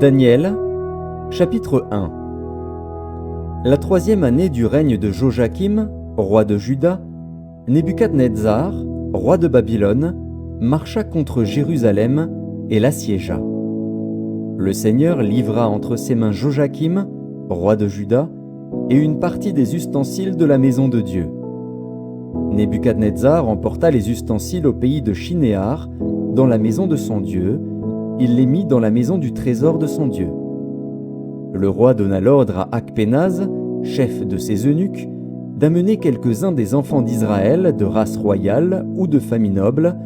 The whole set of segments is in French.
Daniel, chapitre 1. La 3e année du règne de Joachim, roi de Juda, Nebuchadnezzar, roi de Babylone, marcha contre Jérusalem et l'assiégea. Le Seigneur livra entre ses mains Joachim, roi de Juda, et une partie des ustensiles de la maison de Dieu. Nebuchadnezzar emporta les ustensiles au pays de Shinéar, dans la maison de son Dieu. Il les mit dans la maison du trésor de son Dieu. Le roi donna l'ordre à Akpénaz, chef de ses eunuques, d'amener quelques-uns des enfants d'Israël de race royale ou de famille noble,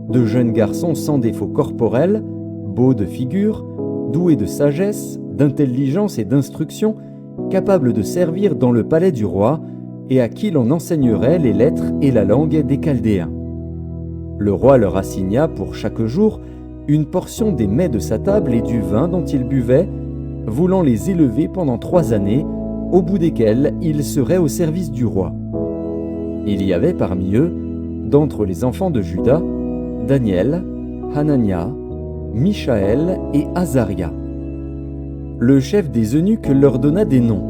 de jeunes garçons sans défaut corporel, beaux de figure, doués de sagesse, d'intelligence et d'instruction, capables de servir dans le palais du roi, et à qui l'on enseignerait les lettres et la langue des Chaldéens. Le roi leur assigna pour chaque jour une portion des mets de sa table et du vin dont ils buvaient, voulant les élever pendant 3 années, au bout desquelles ils seraient au service du roi. Il y avait parmi eux, d'entre les enfants de Juda, Daniel, Hanania, Mishaël et Azaria. Le chef des eunuques leur donna des noms.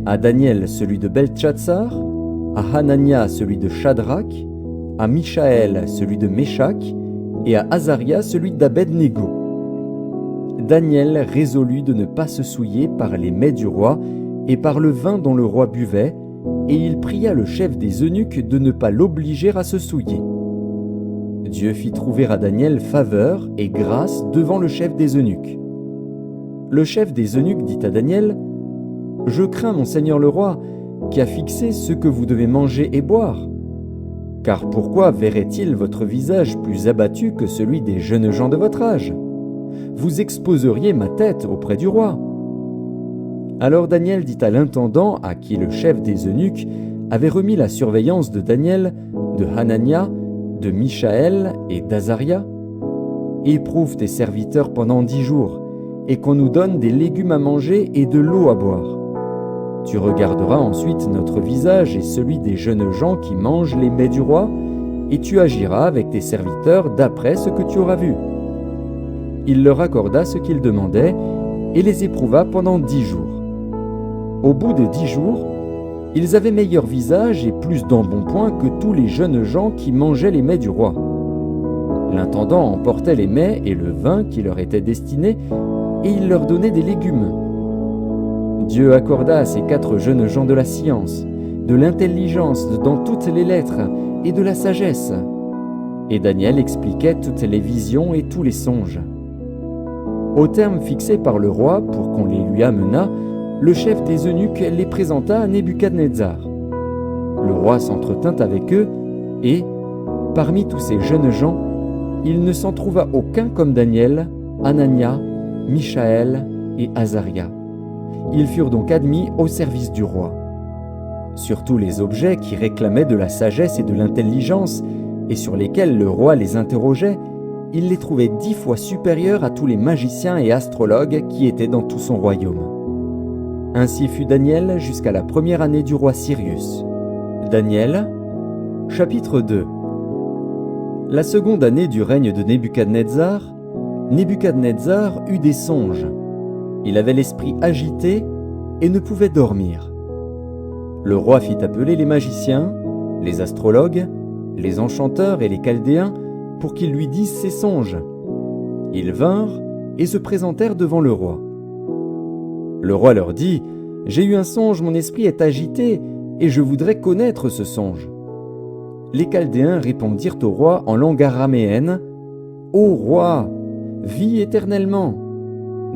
À Daniel celui de Beltchatsar, à Hanania celui de Shadrach, à Mishaël celui de Méshach, et à Azaria celui d'Abed-Négo. Daniel résolut de ne pas se souiller par les mets du roi et par le vin dont le roi buvait, et il pria le chef des eunuques de ne pas l'obliger à se souiller. Dieu fit trouver à Daniel faveur et grâce devant le chef des eunuques. Le chef des eunuques dit à Daniel : « Je crains mon seigneur le roi, qui a fixé ce que vous devez manger et boire. Car pourquoi verrait-il votre visage plus abattu que celui des jeunes gens de votre âge ? Vous exposeriez ma tête auprès du roi. » Alors Daniel dit à l'intendant à qui le chef des eunuques avait remis la surveillance de Daniel, de Hanania, de Mishaël et d'Azaria : « Éprouve tes serviteurs pendant 10 jours, et qu'on nous donne des légumes à manger et de l'eau à boire. Tu regarderas ensuite notre visage et celui des jeunes gens qui mangent les mets du roi, et tu agiras avec tes serviteurs d'après ce que tu auras vu. » Il leur accorda ce qu'ils demandaient, et les éprouva pendant 10 jours. Au bout de 10 jours, ils avaient meilleur visage et plus d'embonpoint que tous les jeunes gens qui mangeaient les mets du roi. L'intendant emportait les mets et le vin qui leur étaient destinés, et il leur donnait des légumes. Dieu accorda à ces 4 jeunes gens de la science, de l'intelligence dans toutes les lettres et de la sagesse. Et Daniel expliquait toutes les visions et tous les songes. Au terme fixé par le roi pour qu'on les lui amenât, le chef des eunuques les présenta à Nebuchadnezzar. Le roi s'entretint avec eux et, parmi tous ces jeunes gens, il ne s'en trouva aucun comme Daniel, Hanania, Mishaël et Azaria. Ils furent donc admis au service du roi. Sur tous les objets qui réclamaient de la sagesse et de l'intelligence, et sur lesquels le roi les interrogeait, il les trouvait 10 fois supérieurs à tous les magiciens et astrologues qui étaient dans tout son royaume. Ainsi fut Daniel jusqu'à la 1re année du roi Cyrus. Daniel, chapitre 2. La 2e année du règne de Nebuchadnezzar, Nebuchadnezzar eut des songes. Il avait l'esprit agité et ne pouvait dormir. Le roi fit appeler les magiciens, les astrologues, les enchanteurs et les Chaldéens pour qu'ils lui disent ses songes. Ils vinrent et se présentèrent devant le roi. Le roi leur dit : « J'ai eu un songe, mon esprit est agité, et je voudrais connaître ce songe. » Les Chaldéens répondirent au roi en langue araméenne : « Ô roi, vis éternellement.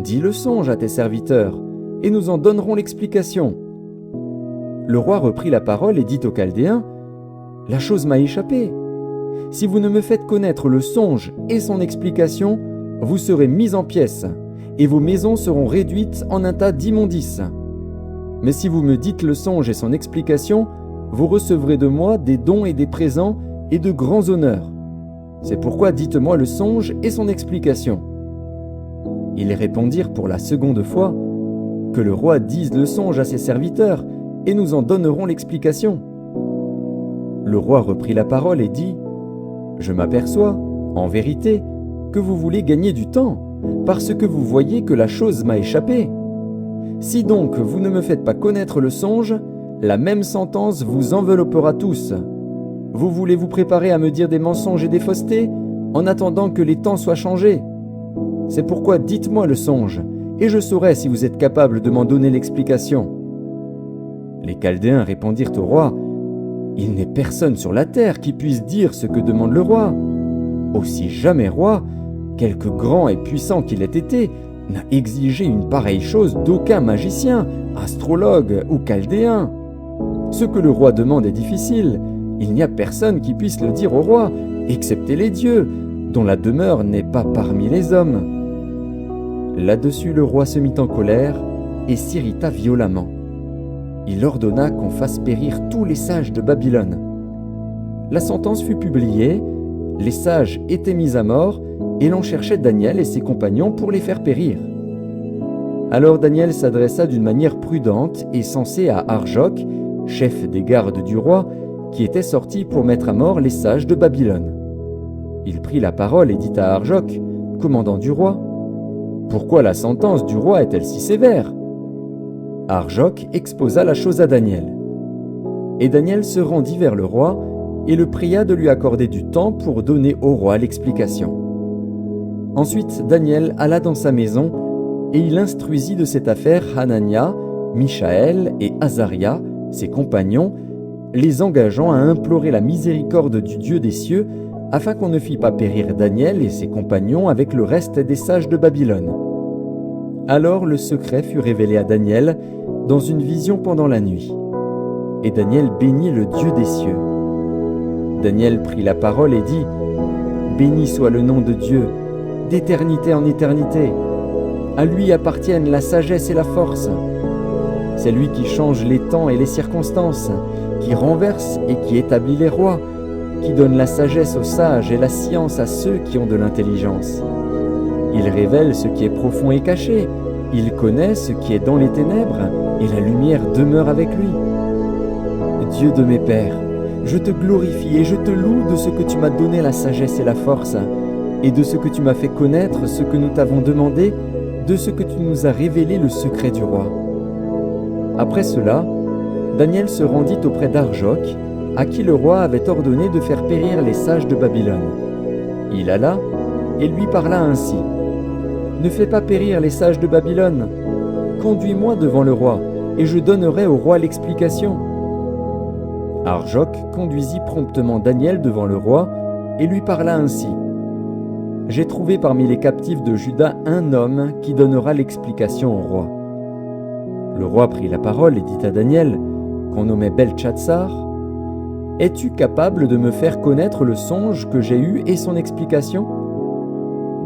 Dis le songe à tes serviteurs, et nous en donnerons l'explication. » Le roi reprit la parole et dit aux Chaldéens : « La chose m'a échappé. Si vous ne me faites connaître le songe et son explication, vous serez mis en pièces, et vos maisons seront réduites en un tas d'immondices. Mais si vous me dites le songe et son explication, vous recevrez de moi des dons et des présents et de grands honneurs. C'est pourquoi dites-moi le songe et son explication. » Ils répondirent pour la 2e fois : « Que le roi dise le songe à ses serviteurs, et nous en donnerons l'explication. » Le roi reprit la parole et dit : « Je m'aperçois, en vérité, que vous voulez gagner du temps, parce que vous voyez que la chose m'a échappé. Si donc vous ne me faites pas connaître le songe, la même sentence vous enveloppera tous. Vous voulez vous préparer à me dire des mensonges et des faussetés, en attendant que les temps soient changés. C'est pourquoi dites-moi le songe, et je saurai si vous êtes capable de m'en donner l'explication. » Les Chaldéens répondirent au roi, « Il n'est personne sur la terre qui puisse dire ce que demande le roi. Aussi jamais roi, quelque grand et puissant qu'il ait été, n'a exigé une pareille chose d'aucun magicien, astrologue ou chaldéen. Ce que le roi demande est difficile, il n'y a personne qui puisse le dire au roi, excepté les dieux, dont la demeure n'est pas parmi les hommes. » Là-dessus le roi se mit en colère et s'irrita violemment. Il ordonna qu'on fasse périr tous les sages de Babylone. La sentence fut publiée, les sages étaient mis à mort, et l'on cherchait Daniel et ses compagnons pour les faire périr. Alors Daniel s'adressa d'une manière prudente et sensée à Arjoc, chef des gardes du roi, qui était sorti pour mettre à mort les sages de Babylone. Il prit la parole et dit à Arjoc, commandant du roi, « Pourquoi la sentence du roi est-elle si sévère ?» Arjoc exposa la chose à Daniel. Et Daniel se rendit vers le roi et le pria de lui accorder du temps pour donner au roi l'explication. Ensuite Daniel alla dans sa maison et il instruisit de cette affaire Hanania, Mishaël et Azaria, ses compagnons, les engageant à implorer la miséricorde du Dieu des cieux afin qu'on ne fît pas périr Daniel et ses compagnons avec le reste des sages de Babylone. Alors le secret fut révélé à Daniel dans une vision pendant la nuit. Et Daniel bénit le Dieu des cieux. Daniel prit la parole et dit, « Béni soit le nom de Dieu, d'éternité en éternité. À lui appartiennent la sagesse et la force. C'est lui qui change les temps et les circonstances, qui renverse et qui établit les rois, qui donne la sagesse aux sages et la science à ceux qui ont de l'intelligence. Il révèle ce qui est profond et caché, il connaît ce qui est dans les ténèbres, et la lumière demeure avec lui. Dieu de mes pères, je te glorifie et je te loue de ce que tu m'as donné la sagesse et la force, et de ce que tu m'as fait connaître ce que nous t'avons demandé, de ce que tu nous as révélé le secret du roi. » Après cela, Daniel se rendit auprès d'Arjoc, à qui le roi avait ordonné de faire périr les sages de Babylone. Il alla et lui parla ainsi. « Ne fais pas périr les sages de Babylone. Conduis-moi devant le roi, et je donnerai au roi l'explication. » Arjoc conduisit promptement Daniel devant le roi et lui parla ainsi. « J'ai trouvé parmi les captifs de Juda un homme qui donnera l'explication au roi. » Le roi prit la parole et dit à Daniel, qu'on nommait Beltchatsar, « Es-tu capable de me faire connaître le songe que j'ai eu et son explication ?»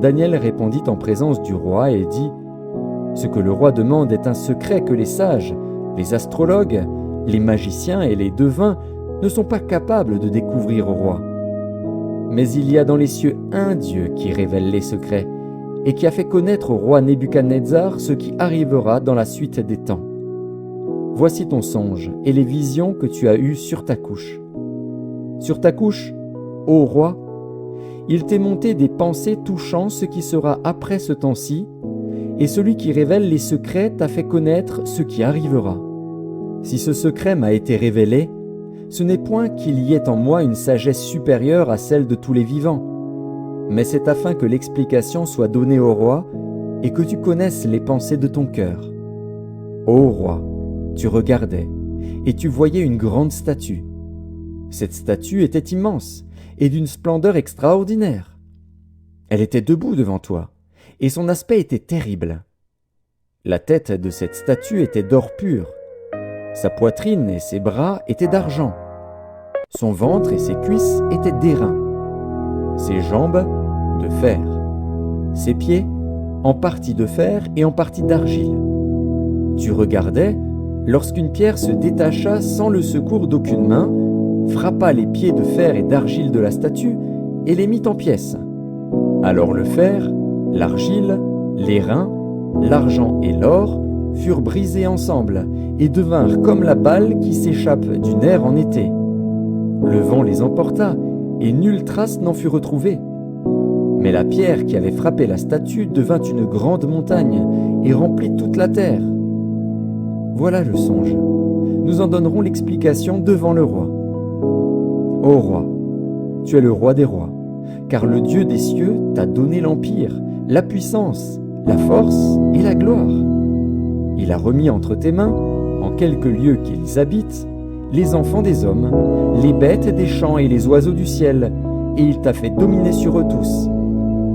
Daniel répondit en présence du roi et dit, « Ce que le roi demande est un secret que les sages, les astrologues, les magiciens et les devins ne sont pas capables de découvrir au roi. Mais il y a dans les cieux un Dieu qui révèle les secrets et qui a fait connaître au roi Nebuchadnezzar ce qui arrivera dans la suite des temps. Voici ton songe et les visions que tu as eues sur ta couche. Sur ta couche, ô roi, il t'est monté des pensées touchant ce qui sera après ce temps-ci, et celui qui révèle les secrets t'a fait connaître ce qui arrivera. Si ce secret m'a été révélé, ce n'est point qu'il y ait en moi une sagesse supérieure à celle de tous les vivants, mais c'est afin que l'explication soit donnée au roi et que tu connaisses les pensées de ton cœur. Ô roi, tu regardais, et tu voyais une grande statue. Cette statue était immense et d'une splendeur extraordinaire. Elle était debout devant toi, et son aspect était terrible. La tête de cette statue était d'or pur. Sa poitrine et ses bras étaient d'argent. Son ventre et ses cuisses étaient d'airain. Ses jambes, de fer. Ses pieds, en partie de fer et en partie d'argile. Tu regardais lorsqu'une pierre se détacha sans le secours d'aucune main, frappa les pieds de fer et d'argile de la statue et les mit en pièces. Alors le fer, l'argile, l'airain, l'argent et l'or furent brisés ensemble et devinrent comme la balle qui s'échappe du nerf en été. Le vent les emporta et nulle trace n'en fut retrouvée. Mais la pierre qui avait frappé la statue devint une grande montagne et remplit toute la terre. Voilà le songe. Nous en donnerons l'explication devant le roi. Ô roi, tu es le roi des rois, car le Dieu des cieux t'a donné l'empire, la puissance, la force et la gloire. Il a remis entre tes mains, en quelques lieux qu'ils habitent, les enfants des hommes, les bêtes des champs et les oiseaux du ciel, et il t'a fait dominer sur eux tous.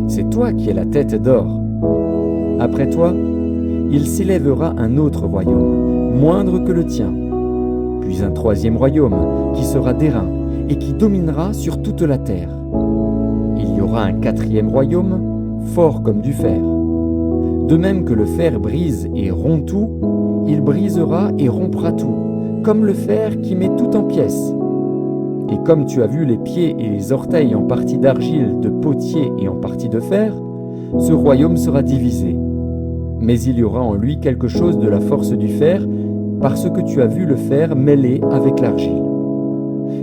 C'est toi qui es la tête d'or. Après toi, il s'élèvera un autre royaume, moindre que le tien, puis un troisième royaume qui sera d'airain et qui dominera sur toute la terre. Il y aura un quatrième royaume, fort comme du fer. De même que le fer brise et rompt tout, il brisera et rompra tout, comme le fer qui met tout en pièces. Et comme tu as vu les pieds et les orteils en partie d'argile, de potier et en partie de fer, ce royaume sera divisé. Mais il y aura en lui quelque chose de la force du fer, parce que tu as vu le fer mêlé avec l'argile.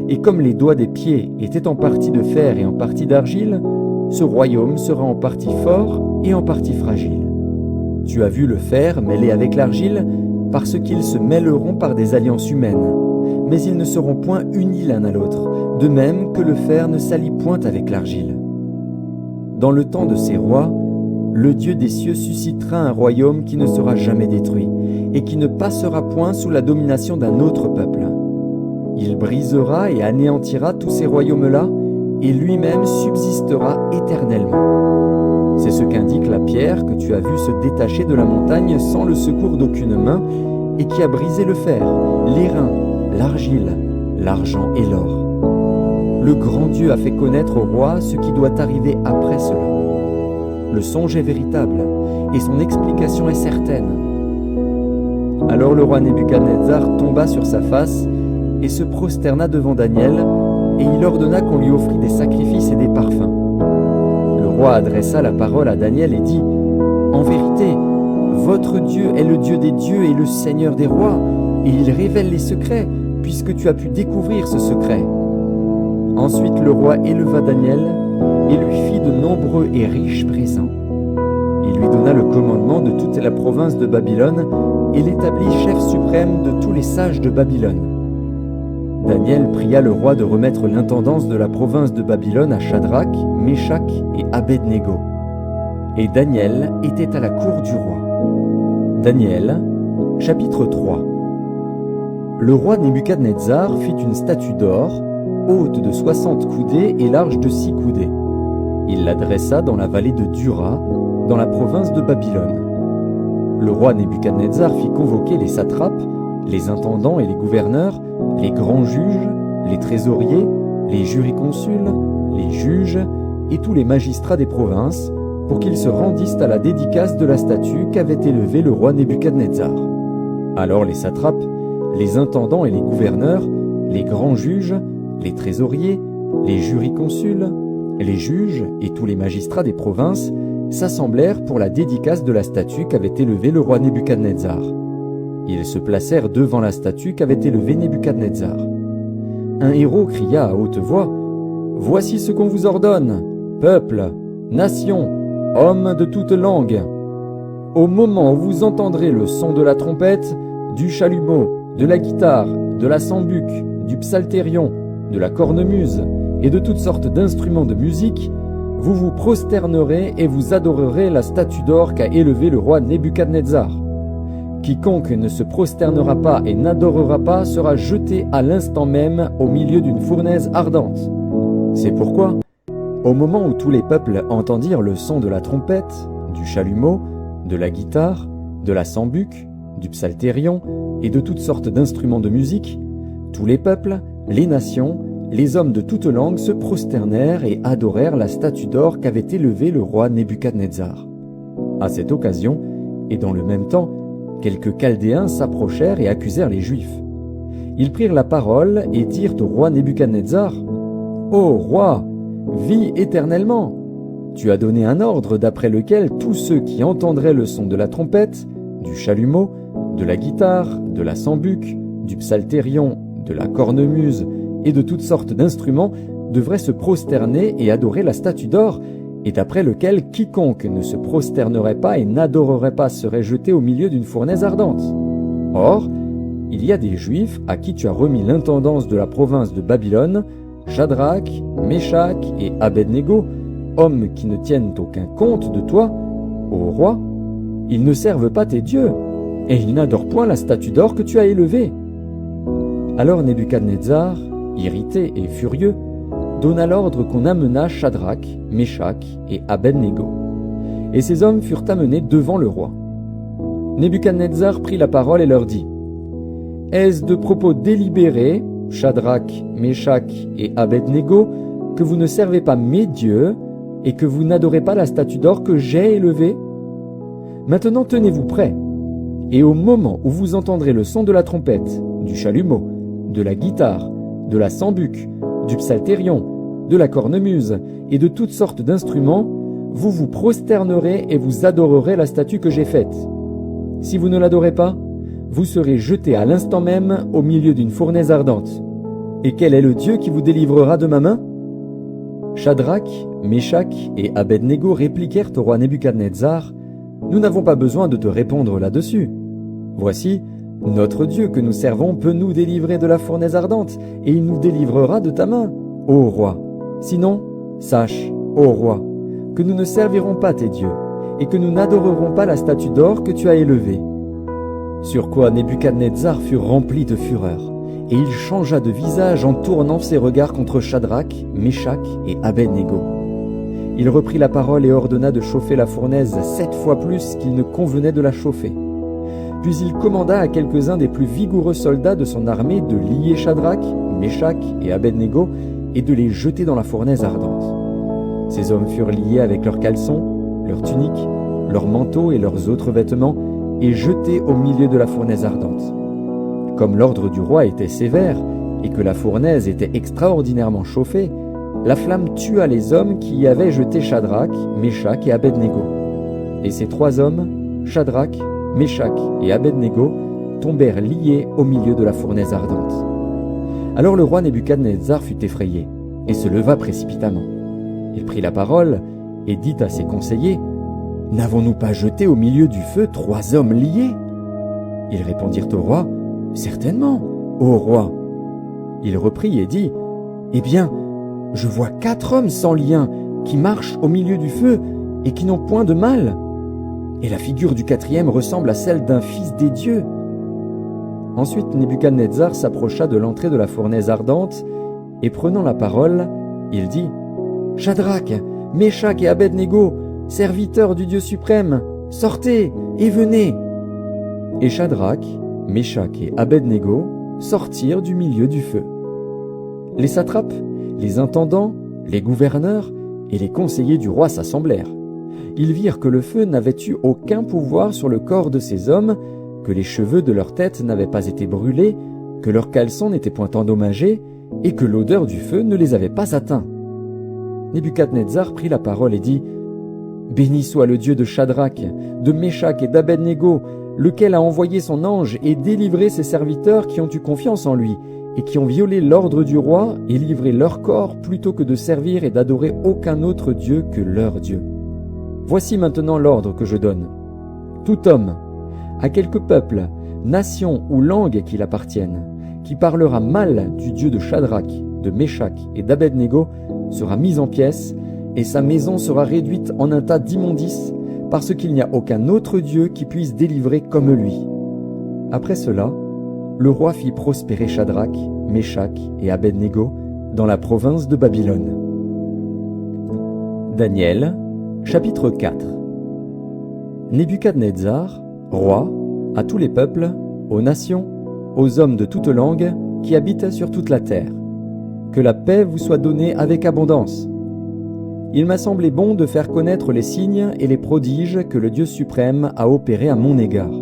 Et comme les doigts des pieds étaient en partie de fer et en partie d'argile, ce royaume sera en partie fort et en partie fragile. Tu as vu le fer mêlé avec l'argile, parce qu'ils se mêleront par des alliances humaines, mais ils ne seront point unis l'un à l'autre, de même que le fer ne s'allie point avec l'argile. Dans le temps de ces rois, le Dieu des cieux suscitera un royaume qui ne sera jamais détruit, et qui ne passera point sous la domination d'un autre peuple. Il brisera et anéantira tous ces royaumes-là, et lui-même subsistera éternellement. C'est ce qu'indique la pierre que tu as vue se détacher de la montagne sans le secours d'aucune main, et qui a brisé le fer, l'airain, l'argile, l'argent et l'or. Le grand Dieu a fait connaître au roi ce qui doit arriver après cela. Le songe est véritable, et son explication est certaine. Alors le roi Nebuchadnezzar tomba sur sa face, et se prosterna devant Daniel, et il ordonna qu'on lui offrit des sacrifices et des parfums. Le roi adressa la parole à Daniel et dit : « En vérité, votre Dieu est le Dieu des dieux et le Seigneur des rois, et il révèle les secrets, puisque tu as pu découvrir ce secret. » Ensuite le roi éleva Daniel, et lui fit de nombreux et riches présents. Il lui donna le commandement de toute la province de Babylone, et l'établit chef suprême de tous les sages de Babylone. Daniel pria le roi de remettre l'intendance de la province de Babylone à Shadrach, Meshach et Abednego. Et Daniel était à la cour du roi. Daniel, chapitre 3. Le roi Nebuchadnezzar fit une statue d'or, haute de 60 coudées et large de 6 coudées. Il la dressa dans la vallée de Dura, dans la province de Babylone. Le roi Nebuchadnezzar fit convoquer les satrapes, les intendants et les gouverneurs, les grands juges, les trésoriers, les jurisconsuls, les juges et tous les magistrats des provinces, pour qu'ils se rendissent à la dédicace de la statue qu'avait élevée le roi Nebuchadnezzar. Alors les satrapes, les intendants et les gouverneurs, les grands juges, les trésoriers, les jurisconsuls, les juges et tous les magistrats des provinces s'assemblèrent pour la dédicace de la statue qu'avait élevée le roi Nebuchadnezzar. Ils se placèrent devant la statue qu'avait élevée Nebuchadnezzar. Un héros cria à haute voix : « Voici ce qu'on vous ordonne, peuple, nation, hommes de toute langue. Au moment où vous entendrez le son de la trompette, du chalumeau, de la guitare, de la sambuc, du psalterion, de la cornemuse et de toutes sortes d'instruments de musique, vous vous prosternerez et vous adorerez la statue d'or qu'a élevée le roi Nebuchadnezzar. Quiconque ne se prosternera pas et n'adorera pas sera jeté à l'instant même au milieu d'une fournaise ardente. C'est pourquoi, au moment où tous les peuples entendirent le son de la trompette, du chalumeau, de la guitare, de la sambuc, du psalterion et de toutes sortes d'instruments de musique, tous les peuples, les nations, les hommes de toutes langues se prosternèrent et adorèrent la statue d'or qu'avait élevée le roi Nebuchadnezzar. À cette occasion, et dans le même temps, quelques Chaldéens s'approchèrent et accusèrent les Juifs. Ils prirent la parole et dirent au roi Nebuchadnezzar : « Ô roi, vis éternellement ! Tu as donné un ordre d'après lequel tous ceux qui entendraient le son de la trompette, du chalumeau, de la guitare, de la sambuc, du psalterion, de la cornemuse et de toutes sortes d'instruments devraient se prosterner et adorer la statue d'or, et d'après lequel quiconque ne se prosternerait pas et n'adorerait pas serait jeté au milieu d'une fournaise ardente. Or, il y a des Juifs à qui tu as remis l'intendance de la province de Babylone, Shadrach, Meshach et Abednego, hommes qui ne tiennent aucun compte de toi, ô roi. Ils ne servent pas tes dieux, et ils n'adorent point la statue d'or que tu as élevée. » Alors Nebuchadnezzar, irrité et furieux, donna l'ordre qu'on amenât Shadrach, Meshach et Abednego. Et ces hommes furent amenés devant le roi. Nebuchadnezzar prit la parole et leur dit : « Est-ce de propos délibérés, Shadrach, Meshach et Abednego, que vous ne servez pas mes dieux et que vous n'adorez pas la statue d'or que j'ai élevée ? Maintenant tenez-vous prêts, et au moment où vous entendrez le son de la trompette, du chalumeau, de la guitare, de la sambuc, du psalterion, de la cornemuse et de toutes sortes d'instruments, vous vous prosternerez et vous adorerez la statue que j'ai faite. Si vous ne l'adorez pas, vous serez jetés à l'instant même au milieu d'une fournaise ardente. Et quel est le Dieu qui vous délivrera de ma main ? » Shadrach, Meshach et Abednego répliquèrent au roi Nebuchadnezzar : « Nous n'avons pas besoin de te répondre là-dessus. Voici, notre Dieu que nous servons peut nous délivrer de la fournaise ardente, et il nous délivrera de ta main, ô roi. Sinon, sache, ô roi, que nous ne servirons pas tes dieux, et que nous n'adorerons pas la statue d'or que tu as élevée. » Sur quoi Nebuchadnezzar fut rempli de fureur, et il changea de visage en tournant ses regards contre Shadrach, Meshach et Abednego. Il reprit la parole et ordonna de chauffer la fournaise 7 fois plus qu'il ne convenait de la chauffer. Puis il commanda à quelques-uns des plus vigoureux soldats de son armée de lier Shadrach, Meshach et Abednego et de les jeter dans la fournaise ardente. Ces hommes furent liés avec leurs caleçons, leurs tuniques, leurs manteaux et leurs autres vêtements et jetés au milieu de la fournaise ardente. Comme l'ordre du roi était sévère et que la fournaise était extraordinairement chauffée, la flamme tua les hommes qui y avaient jeté Shadrach, Meshach et Abednego. Et ces 3 hommes, Shadrach, Meshach et Abednego, tombèrent liés au milieu de la fournaise ardente. Alors le roi Nebuchadnezzar fut effrayé et se leva précipitamment. Il prit la parole et dit à ses conseillers : « N'avons-nous pas jeté au milieu du feu 3 hommes liés ?» Ils répondirent au roi : « Certainement, ô roi. » Il reprit et dit : « Eh bien, je vois 4 hommes sans lien qui marchent au milieu du feu et qui n'ont point de mal. Et la figure du 4e ressemble à celle d'un fils des dieux. » Ensuite Nebuchadnezzar s'approcha de l'entrée de la fournaise ardente, et prenant la parole, il dit : « Shadrach, Meshach et Abednego, serviteurs du Dieu suprême, sortez et venez. » Et Shadrach, Meshach et Abednego sortirent du milieu du feu. Les satrapes, les intendants, les gouverneurs et les conseillers du roi s'assemblèrent. Ils virent que le feu n'avait eu aucun pouvoir sur le corps de ces hommes, que les cheveux de leur tête n'avaient pas été brûlés, que leurs caleçons n'étaient point endommagés, et que l'odeur du feu ne les avait pas atteints. Nebuchadnezzar prit la parole et dit : « Béni soit le Dieu de Shadrach, de Meshach et d'Abednego, lequel a envoyé son ange et délivré ses serviteurs qui ont eu confiance en lui, et qui ont violé l'ordre du roi et livré leur corps plutôt que de servir et d'adorer aucun autre Dieu que leur Dieu. Voici maintenant l'ordre que je donne. Tout homme, à quelque peuple, nation ou langue qu'il appartienne, qui parlera mal du Dieu de Shadrach, de Meshach et d'Abednego, sera mis en pièces, et sa maison sera réduite en un tas d'immondices, parce qu'il n'y a aucun autre Dieu qui puisse délivrer comme lui. » Après cela, le roi fit prospérer Shadrach, Meshach et Abednego dans la province de Babylone. Daniel, chapitre 4. Nebuchadnezzar, roi, à tous les peuples, aux nations, aux hommes de toute langue qui habitent sur toute la terre. Que la paix vous soit donnée avec abondance. Il m'a semblé bon de faire connaître les signes et les prodiges que le Dieu suprême a opérés à mon égard.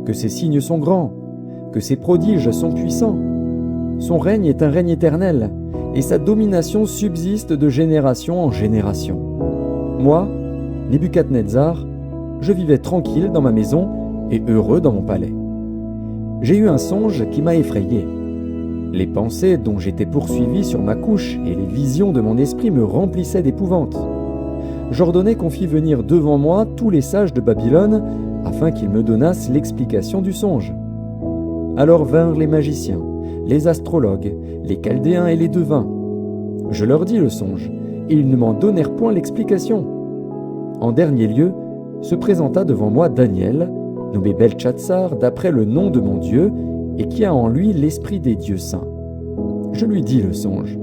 Que ces signes sont grands, que ces prodiges sont puissants. Son règne est un règne éternel, et sa domination subsiste de génération en génération. Moi, Nebuchadnezzar, je vivais tranquille dans ma maison et heureux dans mon palais. J'ai eu un songe qui m'a effrayé. Les pensées dont j'étais poursuivi sur ma couche et les visions de mon esprit me remplissaient d'épouvante. j'ordonnai qu'on fît venir devant moi tous les sages de Babylone, afin qu'ils me donnassent l'explication du songe. Alors vinrent les magiciens, les astrologues, les chaldéens et les devins. Je leur dis le songe, et ils ne m'en donnèrent point l'explication. En dernier lieu, se présenta devant moi Daniel, nommé Beltchatsar d'après le nom de mon Dieu, et qui a en lui l'esprit des dieux saints. Je lui dis le songe.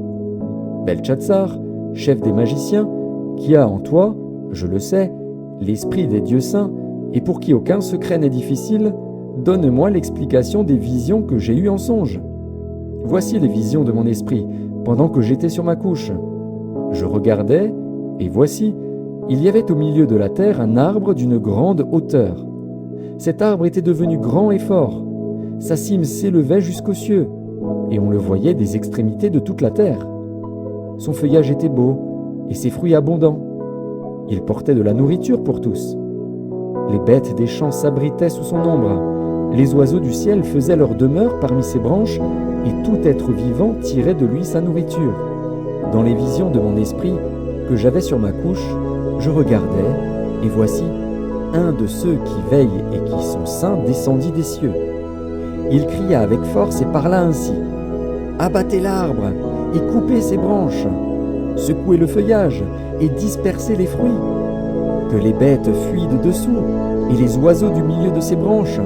Beltchatsar, chef des magiciens, qui a en toi, je le sais, l'esprit des dieux saints, et pour qui aucun secret n'est difficile, donne-moi l'explication des visions que j'ai eues en songe. Voici les visions de mon esprit, pendant que j'étais sur ma couche. Je regardais, et voici, il y avait au milieu de la terre un arbre d'une grande hauteur. Cet arbre était devenu grand et fort. Sa cime s'élevait jusqu'aux cieux, et on le voyait des extrémités de toute la terre. Son feuillage était beau, et ses fruits abondants. Il portait de la nourriture pour tous. Les bêtes des champs s'abritaient sous son ombre. Les oiseaux du ciel faisaient leur demeure parmi ses branches, et tout être vivant tirait de lui sa nourriture. Dans les visions de mon esprit que j'avais sur ma couche, je regardais, et voici, un de ceux qui veillent et qui sont saints descendit des cieux. Il cria avec force et parla ainsi. « Abattez l'arbre et coupez ses branches, secouez le feuillage et dispersez les fruits, que les bêtes fuient de dessous et les oiseaux du milieu de ses branches.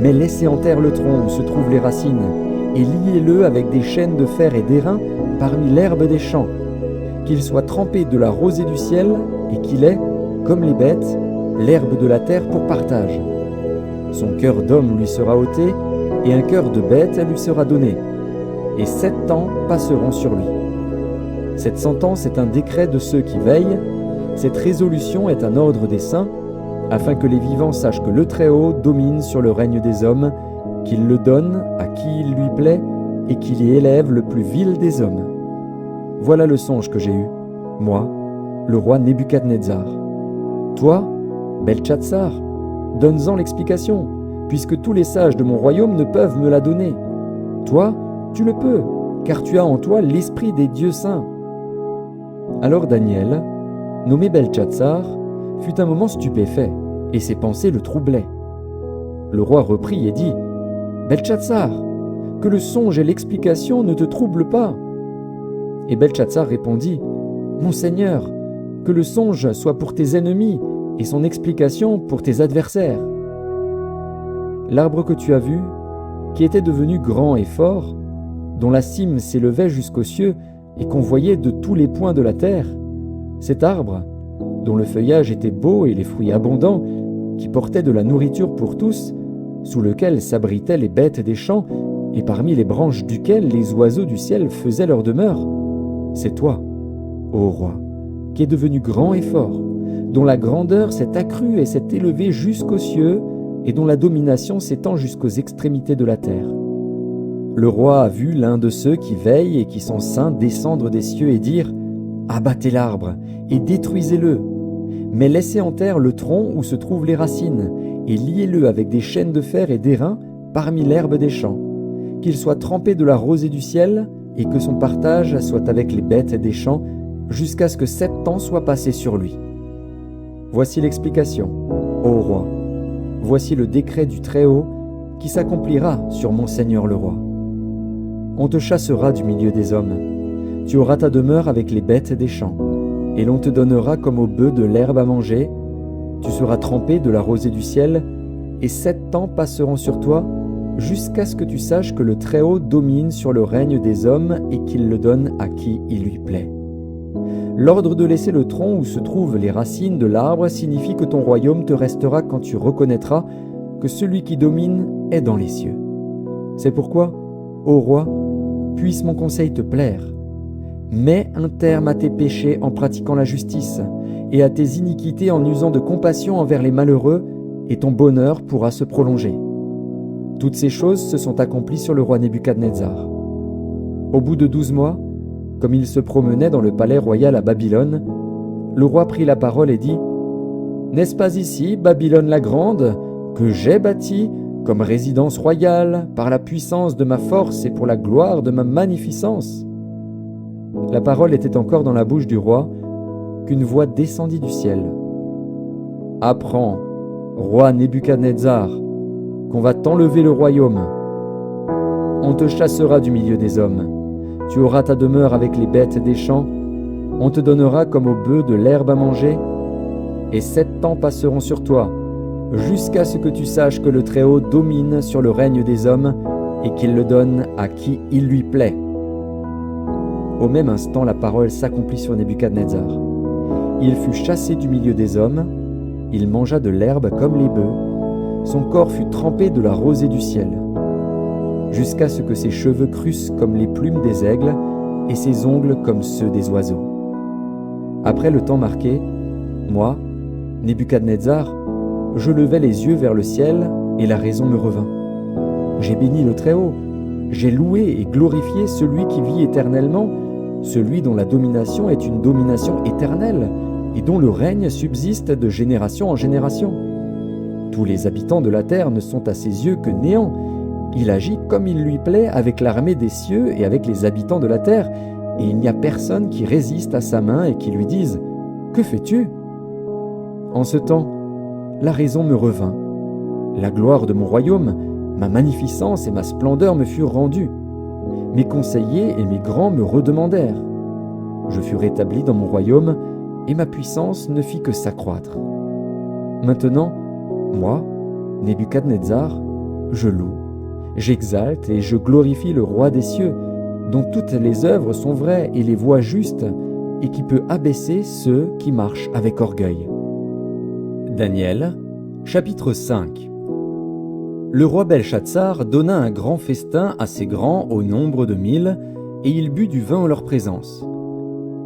Mais laissez en terre le tronc où se trouvent les racines, et liez-le avec des chaînes de fer et d'airain parmi l'herbe des champs, qu'il soit trempé de la rosée du ciel, et qu'il ait, comme les bêtes, l'herbe de la terre pour partage. Son cœur d'homme lui sera ôté, et un cœur de bête lui sera donné, et 7 ans passeront sur lui. Cette sentence est un décret de ceux qui veillent, cette résolution est un ordre des saints, afin que les vivants sachent que le Très-Haut domine sur le règne des hommes, qu'il le donne à qui il lui plaît, et qu'il y élève le plus vil des hommes. Voilà le songe que j'ai eu, moi, le roi Nebuchadnezzar. Toi, Beltchatsar, donne-en l'explication, puisque tous les sages de mon royaume ne peuvent me la donner. Toi, tu le peux, car tu as en toi l'esprit des dieux saints. » Alors Daniel, nommé Beltchatsar, fut un moment stupéfait, et ses pensées le troublaient. Le roi reprit et dit « Beltchatsar, que le songe et l'explication ne te troublent pas. » Et Beltchatsar répondit « Mon Seigneur, que le songe soit pour tes ennemis et son explication pour tes adversaires. L'arbre que tu as vu, qui était devenu grand et fort, dont la cime s'élevait jusqu'aux cieux et qu'on voyait de tous les points de la terre, cet arbre, dont le feuillage était beau et les fruits abondants, qui portait de la nourriture pour tous, sous lequel s'abritaient les bêtes des champs, et parmi les branches duquel les oiseaux du ciel faisaient leur demeure, c'est toi, ô roi, qui es devenu grand et fort, dont la grandeur s'est accrue et s'est élevée jusqu'aux cieux, et dont la domination s'étend jusqu'aux extrémités de la terre. Le roi a vu l'un de ceux qui veillent et qui sont saints descendre des cieux et dire « Abattez l'arbre et détruisez-le, mais laissez en terre le tronc où se trouvent les racines, et liez-le avec des chaînes de fer et d'airain parmi l'herbe des champs, qu'il soit trempé de la rosée du ciel, et que son partage soit avec les bêtes des champs, jusqu'à ce que 7 ans soient passés sur lui. Voici l'explication, ô roi. Voici le décret du Très-Haut qui s'accomplira sur mon Seigneur le roi. On te chassera du milieu des hommes. Tu auras ta demeure avec les bêtes des champs, et l'on te donnera comme aux bœufs de l'herbe à manger. Tu seras trempé de la rosée du ciel, et 7 ans passeront sur toi, jusqu'à ce que tu saches que le Très-Haut domine sur le règne des hommes et qu'il le donne à qui il lui plaît. L'ordre de laisser le tronc où se trouvent les racines de l'arbre signifie que ton royaume te restera quand tu reconnaîtras que celui qui domine est dans les cieux. C'est pourquoi, ô roi, puisse mon conseil te plaire. Mets un terme à tes péchés en pratiquant la justice, et à tes iniquités en usant de compassion envers les malheureux, et ton bonheur pourra se prolonger. Toutes ces choses se sont accomplies sur le roi Nebuchadnezzar. Au bout de 12 mois, comme il se promenait dans le palais royal à Babylone, le roi prit la parole et dit « N'est-ce pas ici, Babylone la grande, que j'ai bâtie comme résidence royale par la puissance de ma force et pour la gloire de ma magnificence ?» La parole était encore dans la bouche du roi, qu'une voix descendit du ciel. « Apprends, roi Nebuchadnezzar, qu'on va t'enlever le royaume. On te chassera du milieu des hommes. Tu auras ta demeure avec les bêtes des champs. On te donnera comme aux bœufs de l'herbe à manger. Et 7 ans passeront sur toi, jusqu'à ce que tu saches que le Très-Haut domine sur le règne des hommes et qu'il le donne à qui il lui plaît. » Au même instant, la parole s'accomplit sur Nebuchadnezzar. Il fut chassé du milieu des hommes, il mangea de l'herbe comme les bœufs, son corps fut trempé de la rosée du ciel, jusqu'à ce que ses cheveux crussent comme les plumes des aigles et ses ongles comme ceux des oiseaux. Après le temps marqué, moi, Nebuchadnezzar, je levai les yeux vers le ciel et la raison me revint. J'ai béni le Très-Haut, j'ai loué et glorifié celui qui vit éternellement, celui dont la domination est une domination éternelle et dont le règne subsiste de génération en génération. Tous les habitants de la terre ne sont à ses yeux que néant. Il agit comme il lui plaît avec l'armée des cieux et avec les habitants de la terre, et il n'y a personne qui résiste à sa main et qui lui dise « Que fais-tu » En ce temps, la raison me revint. La gloire de mon royaume, ma magnificence et ma splendeur me furent rendues. Mes conseillers et mes grands me redemandèrent. Je fus rétabli dans mon royaume, et ma puissance ne fit que s'accroître. Maintenant, moi, Nebuchadnezzar, je loue, j'exalte et je glorifie le roi des cieux, dont toutes les œuvres sont vraies et les voies justes, et qui peut abaisser ceux qui marchent avec orgueil. Daniel, chapitre 5. Le roi Belshazzar donna un grand festin à ses grands au nombre de 1000, et il but du vin en leur présence.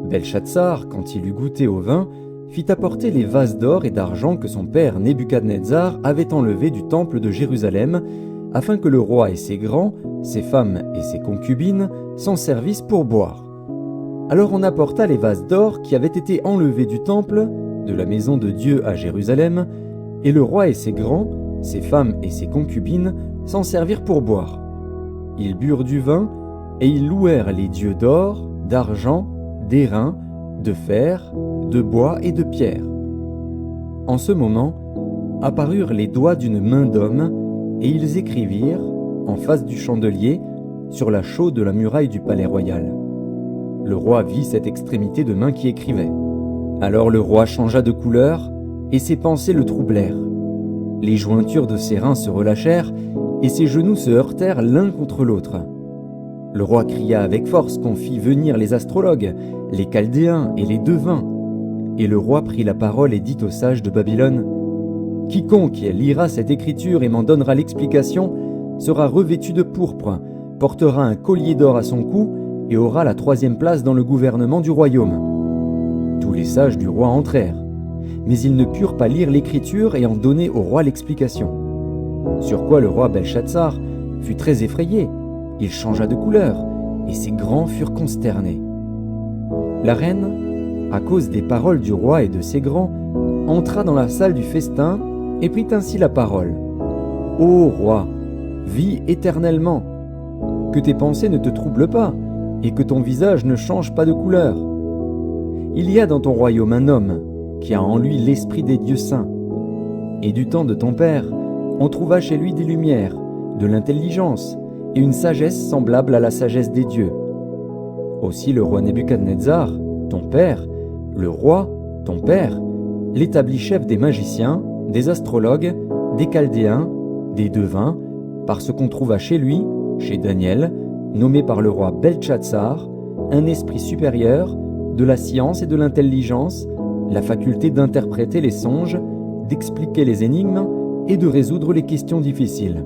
Belshazzar, quand il eut goûté au vin, fit apporter les vases d'or et d'argent que son père Nebuchadnezzar avait enlevés du temple de Jérusalem, afin que le roi et ses grands, ses femmes et ses concubines s'en servissent pour boire. Alors on apporta les vases d'or qui avaient été enlevés du temple, de la maison de Dieu à Jérusalem, et le roi et ses grands, ses femmes et ses concubines s'en servirent pour boire. Ils burent du vin, et ils louèrent les dieux d'or, d'argent, d'airain, de fer, de bois et de pierre. En ce moment, apparurent les doigts d'une main d'homme, et ils écrivirent, en face du chandelier, sur la chaux de la muraille du palais royal. Le roi vit cette extrémité de main qui écrivait. Alors le roi changea de couleur, et ses pensées le troublèrent. Les jointures de ses reins se relâchèrent, et ses genoux se heurtèrent l'un contre l'autre. Le roi cria avec force qu'on fît venir les astrologues, les Chaldéens et les devins. Et le roi prit la parole et dit aux sages de Babylone, « Quiconque lira cette écriture et m'en donnera l'explication sera revêtu de pourpre, portera un collier d'or à son cou et aura la 3e place dans le gouvernement du royaume. » Tous les sages du roi entrèrent, mais ils ne purent pas lire l'écriture et en donner au roi l'explication. Sur quoi le roi Belshazzar fut très effrayé, il changea de couleur, et ses grands furent consternés. La reine, à cause des paroles du roi et de ses grands, entra dans la salle du festin et prit ainsi la parole. « Ô roi, vis éternellement, que tes pensées ne te troublent pas, et que ton visage ne change pas de couleur. Il y a dans ton royaume un homme qui a en lui l'esprit des dieux saints. Et du temps de ton père, on trouva chez lui des lumières, de l'intelligence et une sagesse semblable à la sagesse des dieux. Aussi le roi Nebuchadnezzar, ton père, le roi, ton père, l'établit chef des magiciens, des astrologues, des Chaldéens, des devins, parce qu'on trouva chez lui, chez Daniel, nommé par le roi Belshazzar, un esprit supérieur, de la science et de l'intelligence, la faculté d'interpréter les songes, d'expliquer les énigmes et de résoudre les questions difficiles.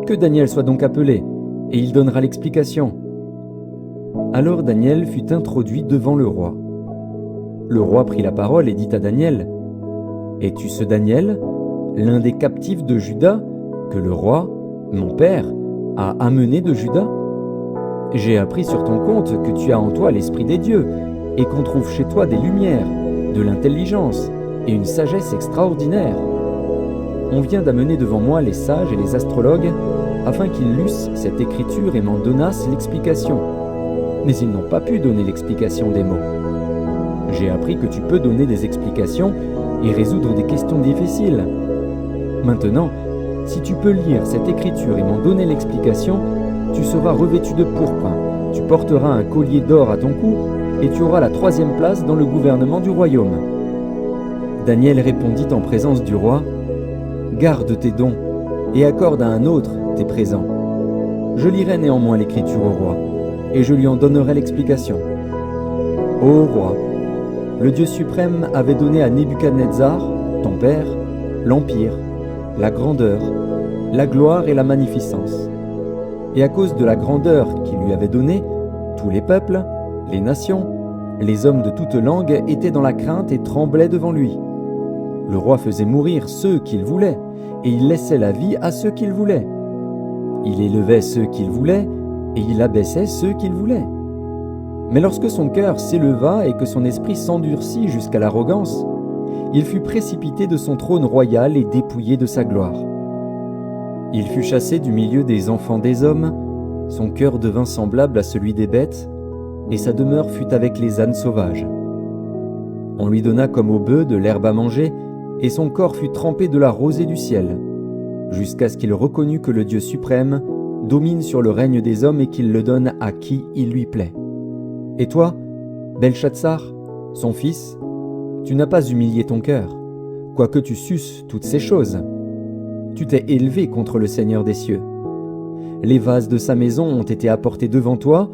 Que Daniel soit donc appelé, et il donnera l'explication. » Alors Daniel fut introduit devant le roi. Le roi prit la parole et dit à Daniel, « Es-tu ce Daniel, l'un des captifs de Juda, que le roi, mon père, a amené de Juda? J'ai appris sur ton compte que tu as en toi l'esprit des dieux, et qu'on trouve chez toi des lumières, de l'intelligence et une sagesse extraordinaire. On vient d'amener devant moi les sages et les astrologues, afin qu'ils lussent cette écriture et m'en donnassent l'explication. Mais ils n'ont pas pu donner l'explication des mots. J'ai appris que tu peux donner des explications et résoudre des questions difficiles. Maintenant, si tu peux lire cette écriture et m'en donner l'explication, tu seras revêtu de pourpre, tu porteras un collier d'or à ton cou et tu auras la 3e place dans le gouvernement du royaume. » Daniel répondit en présence du roi, « Garde tes dons et accorde à un autre tes présents. Je lirai néanmoins l'écriture au roi et je lui en donnerai l'explication. Ô roi, le Dieu suprême avait donné à Nebuchadnezzar, ton père, l'empire, la grandeur, la gloire et la magnificence. Et à cause de la grandeur qu'il lui avait donnée, tous les peuples, les nations, les hommes de toute langue étaient dans la crainte et tremblaient devant lui. Le roi faisait mourir ceux qu'il voulait, et il laissait la vie à ceux qu'il voulait. Il élevait ceux qu'il voulait, et il abaissait ceux qu'il voulait. Mais lorsque son cœur s'éleva et que son esprit s'endurcit jusqu'à l'arrogance, il fut précipité de son trône royal et dépouillé de sa gloire. Il fut chassé du milieu des enfants des hommes, son cœur devint semblable à celui des bêtes, et sa demeure fut avec les ânes sauvages. On lui donna comme au bœuf de l'herbe à manger, et son corps fut trempé de la rosée du ciel, jusqu'à ce qu'il reconnût que le Dieu suprême domine sur le règne des hommes et qu'il le donne à qui il lui plaît. Et toi, Belchatsar, son fils, tu n'as pas humilié ton cœur, quoique tu susses toutes ces choses. Tu t'es élevé contre le Seigneur des cieux. Les vases de sa maison ont été apportés devant toi,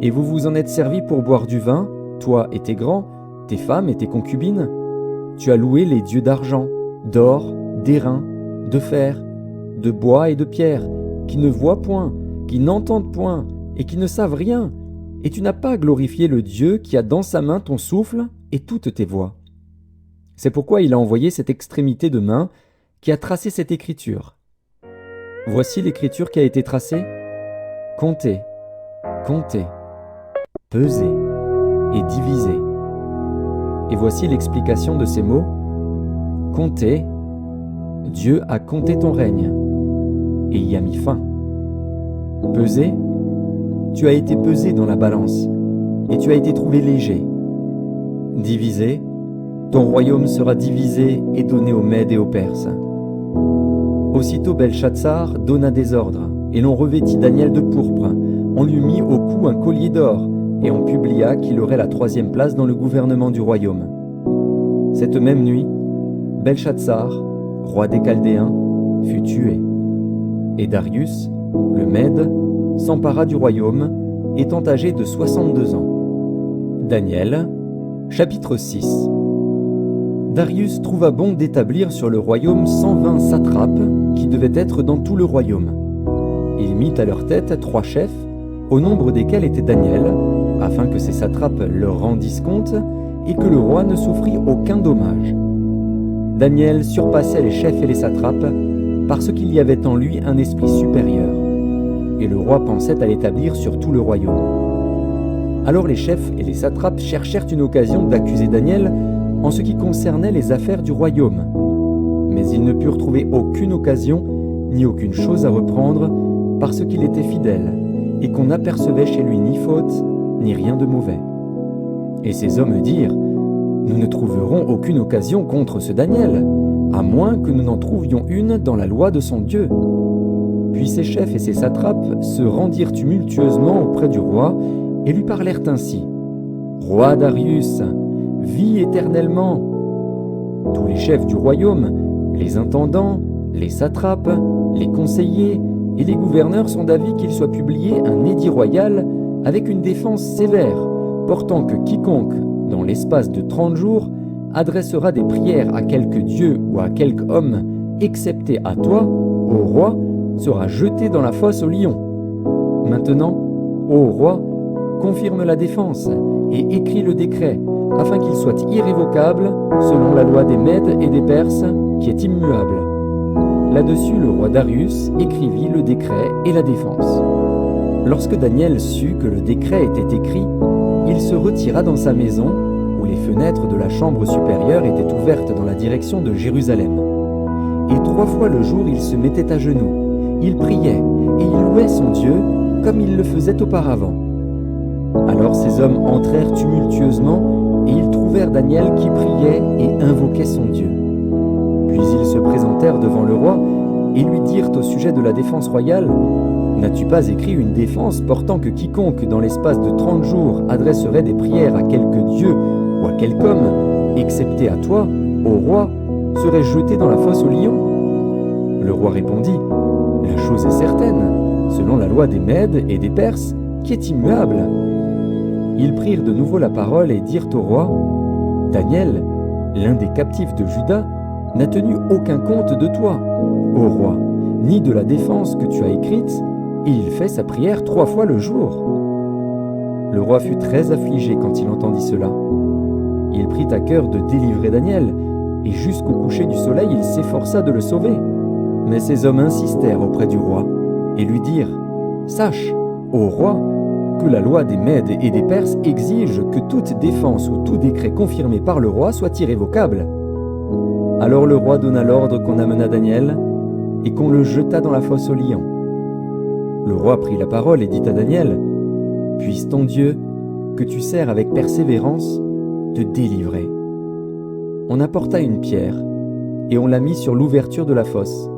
et vous vous en êtes servis pour boire du vin, toi et tes grands, tes femmes et tes concubines. Tu as loué les dieux d'argent, d'or, d'airain, de fer, de bois et de pierre, qui ne voient point, qui n'entendent point, et qui ne savent rien, et tu n'as pas glorifié le Dieu qui a dans sa main ton souffle et toutes tes voies. C'est pourquoi il a envoyé cette extrémité de main qui a tracé cette écriture. Voici l'écriture qui a été tracée. Comptez, comptez, pesez et divisez. Et voici l'explication de ces mots. Comptez, Dieu a compté ton règne et y a mis fin. Pesez, tu as été pesé dans la balance et tu as été trouvé léger. Divisé, ton royaume sera divisé et donné aux Mèdes et aux Perses. Aussitôt Belchatsar donna des ordres, et l'on revêtit Daniel de pourpre. On lui mit au cou un collier d'or, et on publia qu'il aurait la 3e place dans le gouvernement du royaume. Cette même nuit, Belchatsar, roi des Chaldéens, fut tué. Et Darius, le Mède, s'empara du royaume, étant âgé de 62 ans. Daniel, chapitre 6. Darius trouva bon d'établir sur le royaume 120 satrapes qui devaient être dans tout le royaume. Il mit à leur tête 3 chefs, au nombre desquels était Daniel, afin que ces satrapes leur rendissent compte et que le roi ne souffrit aucun dommage. Daniel surpassait les chefs et les satrapes parce qu'il y avait en lui un esprit supérieur, et le roi pensait à l'établir sur tout le royaume. Alors les chefs et les satrapes cherchèrent une occasion d'accuser Daniel en ce qui concernait les affaires du royaume. Mais ils ne purent trouver aucune occasion ni aucune chose à reprendre parce qu'il était fidèle et qu'on n'apercevait chez lui ni faute ni rien de mauvais. Et ces hommes dirent : Nous ne trouverons aucune occasion contre ce Daniel, à moins que nous n'en trouvions une dans la loi de son Dieu. Puis ces chefs et ces satrapes se rendirent tumultueusement auprès du roi et lui parlèrent ainsi : Roi Darius, vis éternellement. Tous les chefs du royaume, les intendants, les satrapes, les conseillers et les gouverneurs sont d'avis qu'il soit publié un édit royal avec une défense sévère, portant que quiconque, dans l'espace de 30 jours, adressera des prières à quelque dieu ou à quelque homme, excepté à toi, ô roi, sera jeté dans la fosse aux lions. Maintenant, ô roi, confirme la défense et écris le décret, afin qu'il soit irrévocable selon la loi des Mèdes et des Perses, qui est immuable. Là-dessus, le roi Darius écrivit le décret et la défense. Lorsque Daniel sut que le décret était écrit, il se retira dans sa maison, où les fenêtres de la chambre supérieure étaient ouvertes dans la direction de Jérusalem. Et 3 fois le jour, il se mettait à genoux, il priait et il louait son Dieu comme il le faisait auparavant. Alors ces hommes entrèrent tumultueusement et ils trouvèrent Daniel qui priait et invoquait son Dieu. Puis ils se présentèrent devant le roi et lui dirent au sujet de la défense royale: « N'as-tu pas écrit une défense portant que quiconque dans l'espace de 30 jours adresserait des prières à quelque dieu ou à quelque homme, excepté à toi, ô roi, serait jeté dans la fosse aux lions ?» Le roi répondit: « La chose est certaine, selon la loi des Mèdes et des Perses, qui est immuable. » Ils prirent de nouveau la parole et dirent au roi: « Daniel, l'un des captifs de Juda, n'a tenu aucun compte de toi, ô roi, ni de la défense que tu as écrite, et il fait sa prière 3 fois le jour. » Le roi fut très affligé quand il entendit cela. Il prit à cœur de délivrer Daniel, et jusqu'au coucher du soleil, il s'efforça de le sauver. Mais ces hommes insistèrent auprès du roi, et lui dirent: « Sache, ô roi, que la loi des Mèdes et des Perses exige que toute défense ou tout décret confirmé par le roi soit irrévocable. » Alors le roi donna l'ordre qu'on amenât Daniel, et qu'on le jetât dans la fosse aux lions. Le roi prit la parole et dit à Daniel: « Puisse ton Dieu, que tu sers avec persévérance, te délivrer. » On apporta une pierre, et on la mit sur l'ouverture de la fosse.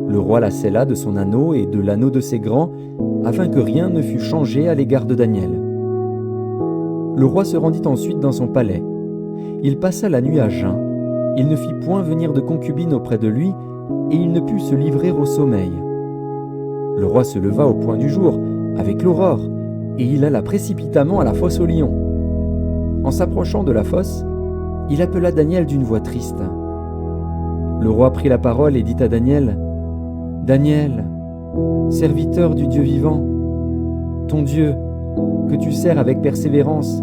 Le roi la scella de son anneau et de l'anneau de ses grands, afin que rien ne fût changé à l'égard de Daniel. Le roi se rendit ensuite dans son palais. Il passa la nuit à jeun, il ne fit point venir de concubine auprès de lui, et il ne put se livrer au sommeil. Le roi se leva au point du jour, avec l'aurore, et il alla précipitamment à la fosse aux lions. En s'approchant de la fosse, il appela Daniel d'une voix triste. Le roi prit la parole et dit à Daniel: « Daniel, serviteur du Dieu vivant, ton Dieu, que tu sers avec persévérance,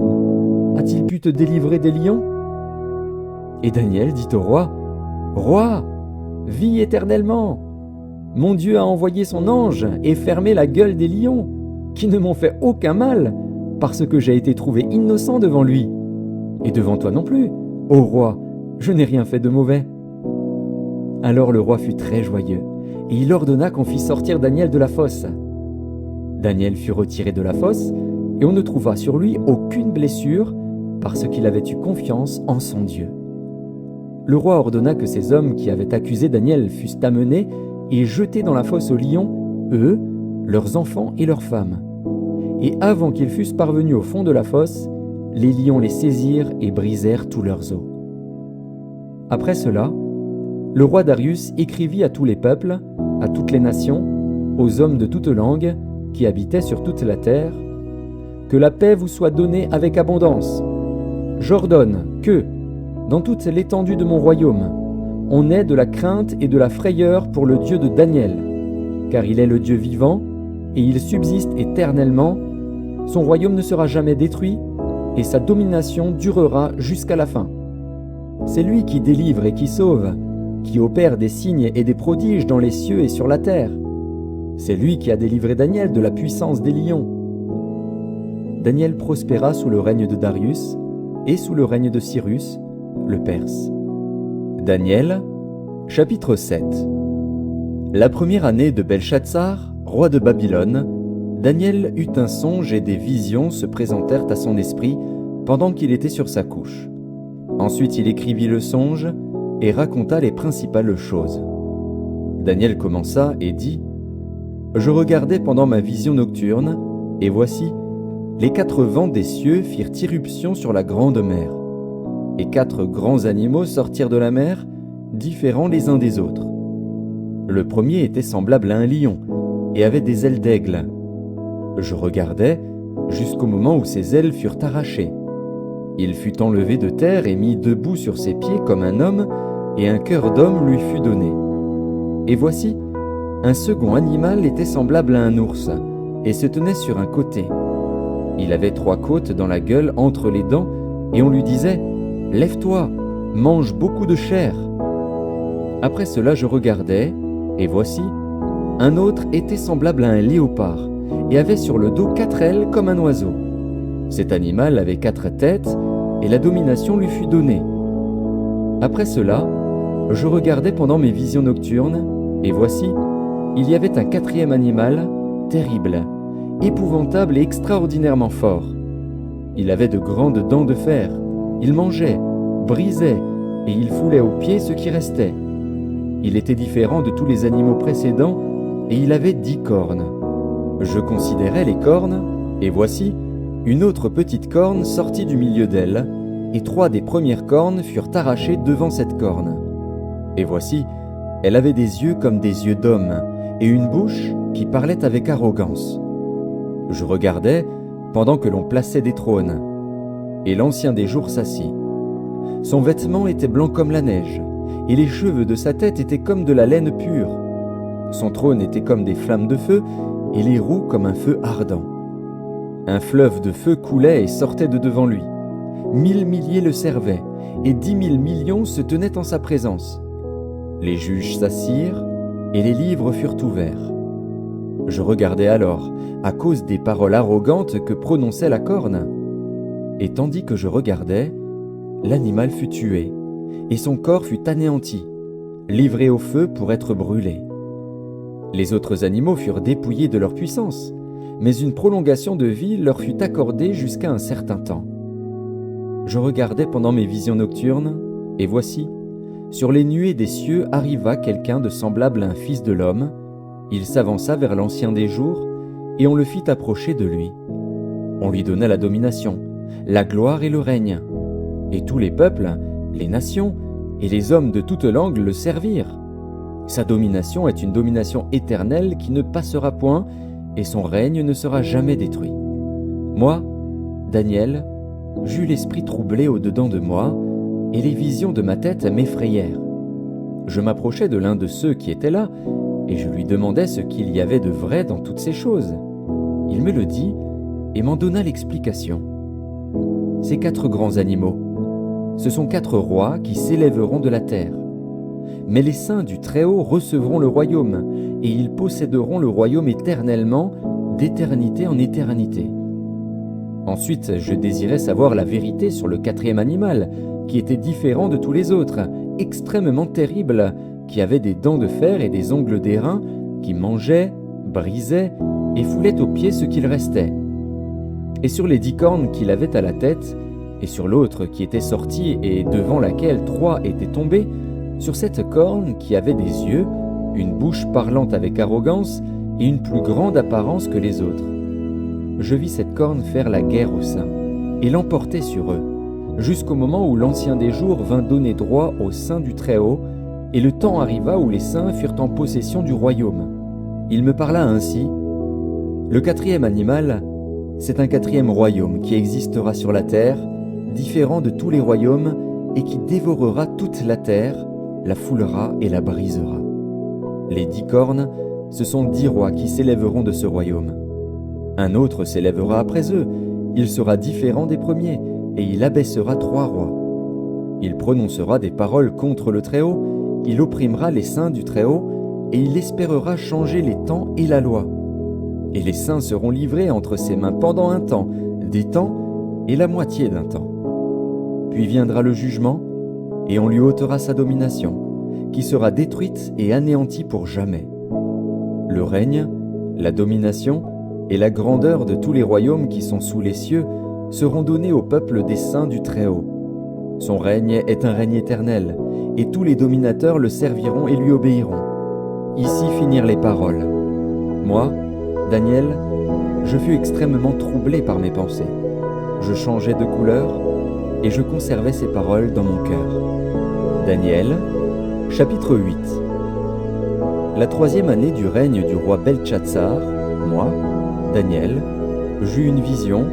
a-t-il pu te délivrer des lions ?» Et Daniel dit au roi: « Roi, vis éternellement! Mon Dieu a envoyé son ange et fermé la gueule des lions, qui ne m'ont fait aucun mal, parce que j'ai été trouvé innocent devant lui. Et devant toi non plus, ô roi, je n'ai rien fait de mauvais. » Alors le roi fut très joyeux, et il ordonna qu'on fît sortir Daniel de la fosse. Daniel fut retiré de la fosse, et on ne trouva sur lui aucune blessure, parce qu'il avait eu confiance en son Dieu. Le roi ordonna que ces hommes qui avaient accusé Daniel fussent amenés et jetés dans la fosse aux lions, eux, leurs enfants et leurs femmes. Et avant qu'ils fussent parvenus au fond de la fosse, les lions les saisirent et brisèrent tous leurs os. Après cela, le roi Darius écrivit à tous les peuples, à toutes les nations, aux hommes de toutes langues qui habitaient sur toute la terre: « Que la paix vous soit donnée avec abondance. J'ordonne que, dans toute l'étendue de mon royaume, on ait de la crainte et de la frayeur pour le Dieu de Daniel, car il est le Dieu vivant, et il subsiste éternellement, son royaume ne sera jamais détruit, et sa domination durera jusqu'à la fin. C'est lui qui délivre et qui sauve, qui opère des signes et des prodiges dans les cieux et sur la terre. C'est lui qui a délivré Daniel de la puissance des lions. » Daniel prospéra sous le règne de Darius et sous le règne de Cyrus, le Perse. Daniel, chapitre 7. La première année de Belshazzar, roi de Babylone, Daniel eut un songe et des visions se présentèrent à son esprit pendant qu'il était sur sa couche. Ensuite il écrivit le songe et raconta les principales choses. Daniel commença et dit: « Je regardais pendant ma vision nocturne, et voici, les 4 vents des cieux firent irruption sur la grande mer. Et 4 grands animaux sortirent de la mer, différents les uns des autres. Le premier était semblable à un lion, et avait des ailes d'aigle. Je regardais, jusqu'au moment où ses ailes furent arrachées. Il fut enlevé de terre et mis debout sur ses pieds comme un homme, et un cœur d'homme lui fut donné. Et voici, un second animal était semblable à un ours, et se tenait sur un côté. Il avait 3 côtes dans la gueule entre les dents, et on lui disait: « Lève-toi, mange beaucoup de chair. » Après cela je regardais, et voici, un autre était semblable à un léopard, et avait sur le dos 4 ailes comme un oiseau. Cet animal avait 4 têtes, et la domination lui fut donnée. Après cela, je regardais pendant mes visions nocturnes, et voici, il y avait un 4e animal, terrible, épouvantable et extraordinairement fort. Il avait de grandes dents de fer. Il mangeait, brisait, et il foulait aux pieds ce qui restait. Il était différent de tous les animaux précédents, et il avait 10 cornes. Je considérais les cornes, et voici, une autre petite corne sortit du milieu d'elle, et 3 des premières cornes furent arrachées devant cette corne. Et voici, elle avait des yeux comme des yeux d'homme, et une bouche qui parlait avec arrogance. Je regardais pendant que l'on plaçait des trônes, et l'Ancien des jours s'assit. Son vêtement était blanc comme la neige, et les cheveux de sa tête étaient comme de la laine pure. Son trône était comme des flammes de feu, et les roues comme un feu ardent. Un fleuve de feu coulait et sortait de devant lui. 1000 milliers le servaient, et 10 000 millions se tenaient en sa présence. Les juges s'assirent, et les livres furent ouverts. Je regardais alors, à cause des paroles arrogantes que prononçait la corne. Et tandis que je regardais, l'animal fut tué, et son corps fut anéanti, livré au feu pour être brûlé. Les autres animaux furent dépouillés de leur puissance, mais une prolongation de vie leur fut accordée jusqu'à un certain temps. Je regardais pendant mes visions nocturnes, et voici, sur les nuées des cieux arriva quelqu'un de semblable à un fils de l'homme. Il s'avança vers l'Ancien des jours, et on le fit approcher de lui. On lui donna la domination, la gloire et le règne. Et tous les peuples, les nations et les hommes de toute langue le servirent. Sa domination est une domination éternelle qui ne passera point, et son règne ne sera jamais détruit. Moi, Daniel, j'eus l'esprit troublé au-dedans de moi, et les visions de ma tête m'effrayèrent. Je m'approchai de l'un de ceux qui étaient là, et je lui demandai ce qu'il y avait de vrai dans toutes ces choses. Il me le dit, et m'en donna l'explication. Ces 4 grands animaux, ce sont 4 rois qui s'élèveront de la terre. Mais les saints du Très-Haut recevront le royaume, et ils posséderont le royaume éternellement, d'éternité en éternité. Ensuite, je désirais savoir la vérité sur le 4e animal, qui était différent de tous les autres, extrêmement terrible, qui avait des dents de fer et des ongles d'airain, qui mangeait, brisait et foulait aux pieds ce qu'il restait. Et sur les 10 cornes qu'il avait à la tête, et sur l'autre qui était sortie et devant laquelle 3 étaient tombés, sur cette corne qui avait des yeux, une bouche parlant avec arrogance et une plus grande apparence que les autres. Je vis cette corne faire la guerre aux saints et l'emporter sur eux, jusqu'au moment où l'Ancien des jours vint donner droit aux saints du Très-Haut, et le temps arriva où les saints furent en possession du royaume. Il me parla ainsi: le 4e animal, c'est un 4e royaume qui existera sur la terre, différent de tous les royaumes, et qui dévorera toute la terre, la foulera et la brisera. Les 10 cornes, ce sont 10 rois qui s'élèveront de ce royaume. Un autre s'élèvera après eux, il sera différent des premiers, et il abaissera 3 rois. Il prononcera des paroles contre le Très-Haut, il opprimera les saints du Très-Haut, et il espérera changer les temps et la loi. Et les saints seront livrés entre ses mains pendant un temps, des temps et la moitié d'un temps. Puis viendra le jugement, et on lui ôtera sa domination, qui sera détruite et anéantie pour jamais. Le règne, la domination et la grandeur de tous les royaumes qui sont sous les cieux seront donnés au peuple des saints du Très-Haut. Son règne est un règne éternel, et tous les dominateurs le serviront et lui obéiront. Ici finirent les paroles. Moi, Daniel, je fus extrêmement troublé par mes pensées. Je changeais de couleur, et je conservais ces paroles dans mon cœur. Daniel, chapitre 8. La 3e année du règne du roi Beltchatsar, moi, Daniel, j'eus une vision,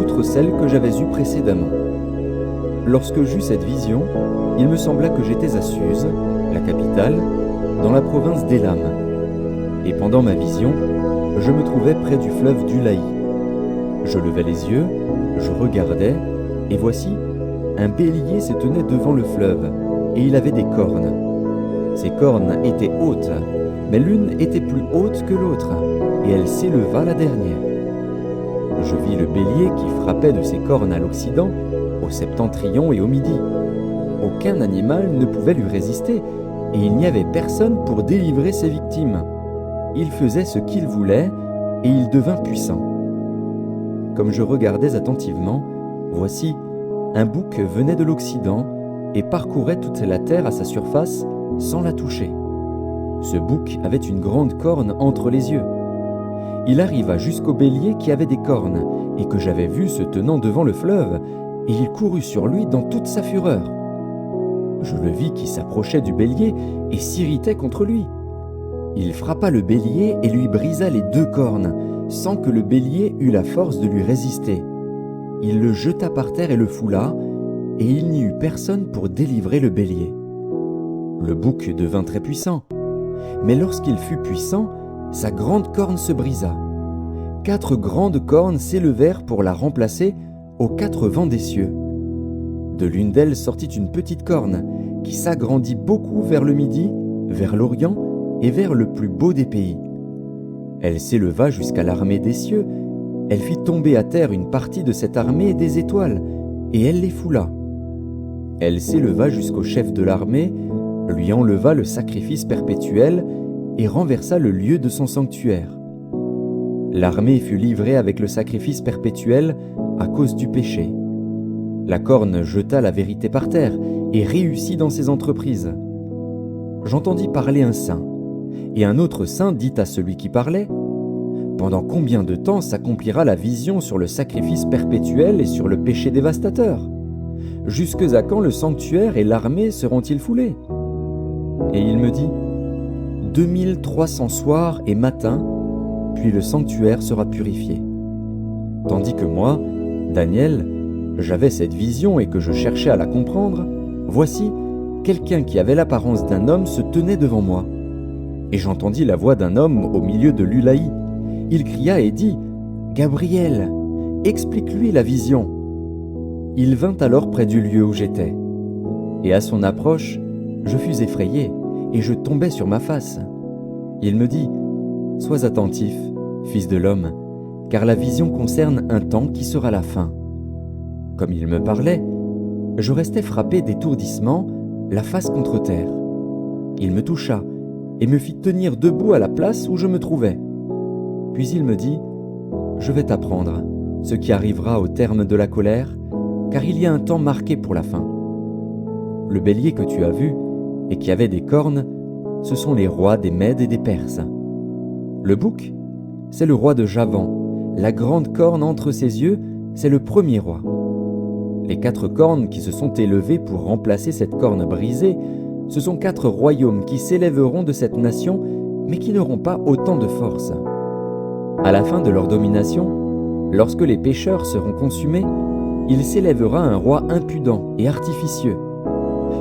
outre celle que j'avais eue précédemment. Lorsque j'eus cette vision, il me sembla que j'étais à Suse, la capitale, dans la province d'Élam. Et pendant ma vision, je me trouvais près du fleuve d'Ulaï. Je levai les yeux, je regardais, et voici, un bélier se tenait devant le fleuve, et il avait des cornes. Ces cornes étaient hautes, mais l'une était plus haute que l'autre, et elle s'éleva la dernière. Je vis le bélier qui frappait de ses cornes à l'Occident, au septentrion et au midi. Aucun animal ne pouvait lui résister, et il n'y avait personne pour délivrer ses victimes. Il faisait ce qu'il voulait, et il devint puissant. comme je regardais attentivement, voici, un bouc venait de l'Occident et parcourait toute la terre à sa surface sans la toucher. Ce bouc avait une grande corne entre les yeux. Il arriva jusqu'au bélier qui avait des cornes et que j'avais vu se tenant devant le fleuve, et il courut sur lui dans toute sa fureur. Je le vis qui s'approchait du bélier et s'irritait contre lui. Il frappa le bélier et lui brisa les 2 cornes, sans que le bélier eût la force de lui résister. Il le jeta par terre et le foula, et il n'y eut personne pour délivrer le bélier. Le bouc devint très puissant, mais lorsqu'il fut puissant, sa grande corne se brisa. 4 grandes cornes s'élevèrent pour la remplacer aux 4 vents des cieux. De l'une d'elles sortit une petite corne qui s'agrandit beaucoup vers le midi, vers l'Orient et vers le plus beau des pays. Elle s'éleva jusqu'à l'armée des cieux, elle fit tomber à terre une partie de cette armée des étoiles, et elle les foula. Elle s'éleva jusqu'au chef de l'armée, lui enleva le sacrifice perpétuel et renversa le lieu de son sanctuaire. L'armée fut livrée avec le sacrifice perpétuel à cause du péché. La corne jeta la vérité par terre et réussit dans ses entreprises. J'entendis parler un saint, et un autre saint dit à celui qui parlait : « Pendant combien de temps s'accomplira la vision sur le sacrifice perpétuel et sur le péché dévastateur ? Jusque à quand le sanctuaire et l'armée seront-ils foulés ? » Et il me dit : 2300 soirs et matins, puis le sanctuaire sera purifié. Tandis que moi, Daniel, j'avais cette vision et que je cherchais à la comprendre, voici, quelqu'un qui avait l'apparence d'un homme se tenait devant moi. Et j'entendis la voix d'un homme au milieu de l'Ulaï. Il cria et dit : « Gabriel, explique-lui la vision. » Il vint alors près du lieu où j'étais. Et à son approche, je fus effrayé, et je tombai sur ma face. Il me dit : « Sois attentif, fils de l'homme, car la vision concerne un temps qui sera la fin. » Comme il me parlait, je restais frappé d'étourdissement, la face contre terre. Il me toucha et me fit tenir debout à la place où je me trouvais. Puis il me dit : « Je vais t'apprendre ce qui arrivera au terme de la colère, car il y a un temps marqué pour la fin. Le bélier que tu as vu et qui avait des cornes, ce sont les rois des Mèdes et des Perses. Le bouc, c'est le roi de Javan. La grande corne entre ses yeux, c'est le premier roi. Les 4 cornes qui se sont élevées pour remplacer cette corne brisée, ce sont 4 royaumes qui s'élèveront de cette nation, mais qui n'auront pas autant de force. À la fin de leur domination, lorsque les pécheurs seront consumés, il s'élèvera un roi impudent et artificieux.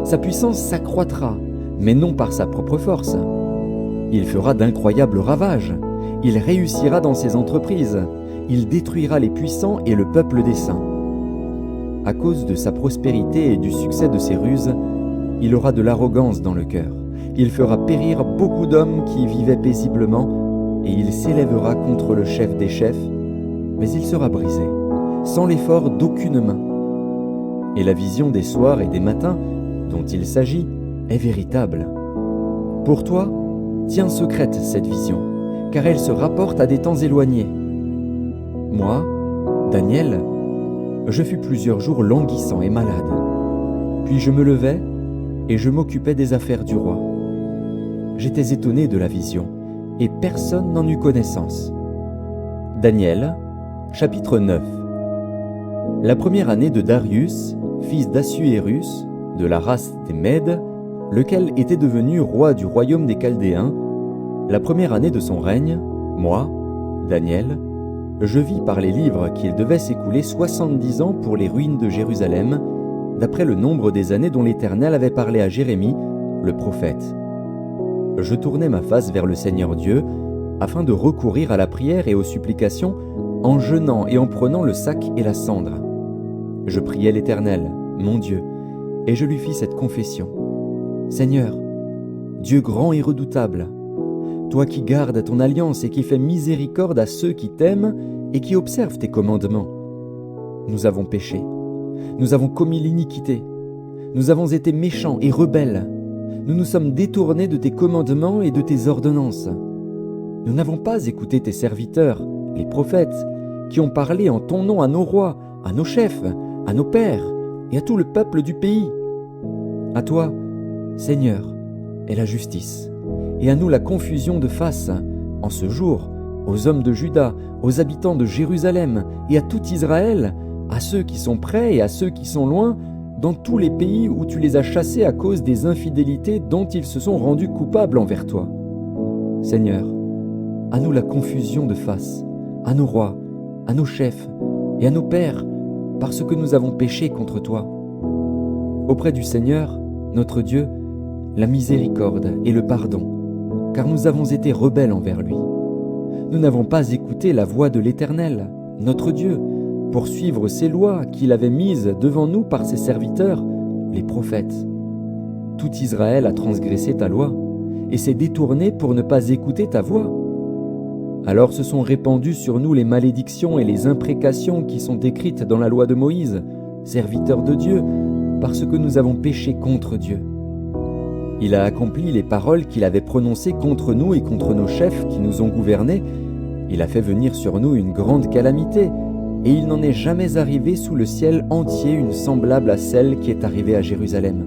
Sa puissance s'accroîtra, mais non par sa propre force. Il fera d'incroyables ravages, il réussira dans ses entreprises, il détruira les puissants et le peuple des saints. À cause de sa prospérité et du succès de ses ruses, il aura de l'arrogance dans le cœur. Il fera périr beaucoup d'hommes qui y vivaient paisiblement, et il s'élèvera contre le chef des chefs, mais il sera brisé, sans l'effort d'aucune main. Et la vision des soirs et des matins dont il s'agit est véritable. Pour toi, tiens secrète cette vision, car elle se rapporte à des temps éloignés. Moi, Daniel, je fus plusieurs jours languissant et malade. Puis je me levai et je m'occupais des affaires du roi. J'étais étonné de la vision, et personne n'en eut connaissance. Daniel, chapitre 9. La première année de Darius, fils d'Assuérus, de la race des Mèdes, lequel était devenu roi du royaume des Chaldéens, la première année de son règne, moi, Daniel, je vis par les livres qu'il devait s'écouler 70 ans pour les ruines de Jérusalem, d'après le nombre des années dont l'Éternel avait parlé à Jérémie, le prophète. Je tournai ma face vers le Seigneur Dieu, afin de recourir à la prière et aux supplications, en jeûnant et en prenant le sac et la cendre. Je priai l'Éternel, mon Dieu, et je lui fis cette confession. Seigneur, Dieu grand et redoutable, toi qui gardes ton alliance et qui fais miséricorde à ceux qui t'aiment et qui observent tes commandements. Nous avons péché, nous avons commis l'iniquité, nous avons été méchants et rebelles, nous nous sommes détournés de tes commandements et de tes ordonnances. Nous n'avons pas écouté tes serviteurs, les prophètes, qui ont parlé en ton nom à nos rois, à nos chefs, à nos pères et à tout le peuple du pays. À toi, Seigneur, est la justice, et à nous la confusion de face, en ce jour, aux hommes de Juda, aux habitants de Jérusalem et à tout Israël, à ceux qui sont près et à ceux qui sont loin, dans tous les pays où tu les as chassés à cause des infidélités dont ils se sont rendus coupables envers toi. Seigneur, à nous la confusion de face, à nos rois, à nos chefs et à nos pères, parce que nous avons péché contre toi. Auprès du Seigneur, notre Dieu, la miséricorde et le pardon, car nous avons été rebelles envers lui. Nous n'avons pas écouté la voix de l'Éternel, notre Dieu, pour suivre ses lois qu'il avait mises devant nous par ses serviteurs, les prophètes. Tout Israël a transgressé ta loi et s'est détourné pour ne pas écouter ta voix. Alors se sont répandues sur nous les malédictions et les imprécations qui sont écrites dans la loi de Moïse, serviteur de Dieu, parce que nous avons péché contre Dieu. Il a accompli les paroles qu'il avait prononcées contre nous et contre nos chefs qui nous ont gouvernés. Il a fait venir sur nous une grande calamité, et il n'en est jamais arrivé sous le ciel entier une semblable à celle qui est arrivée à Jérusalem.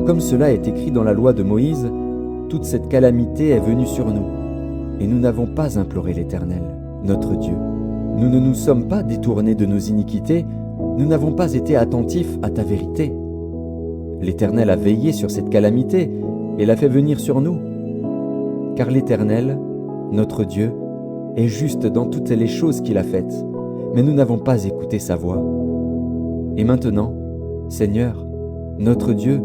Comme cela est écrit dans la loi de Moïse, toute cette calamité est venue sur nous, et nous n'avons pas imploré l'Éternel, notre Dieu. Nous ne nous sommes pas détournés de nos iniquités, nous n'avons pas été attentifs à ta vérité. L'Éternel a veillé sur cette calamité et l'a fait venir sur nous. Car l'Éternel, notre Dieu, est juste dans toutes les choses qu'il a faites, mais nous n'avons pas écouté sa voix. Et maintenant, Seigneur, notre Dieu,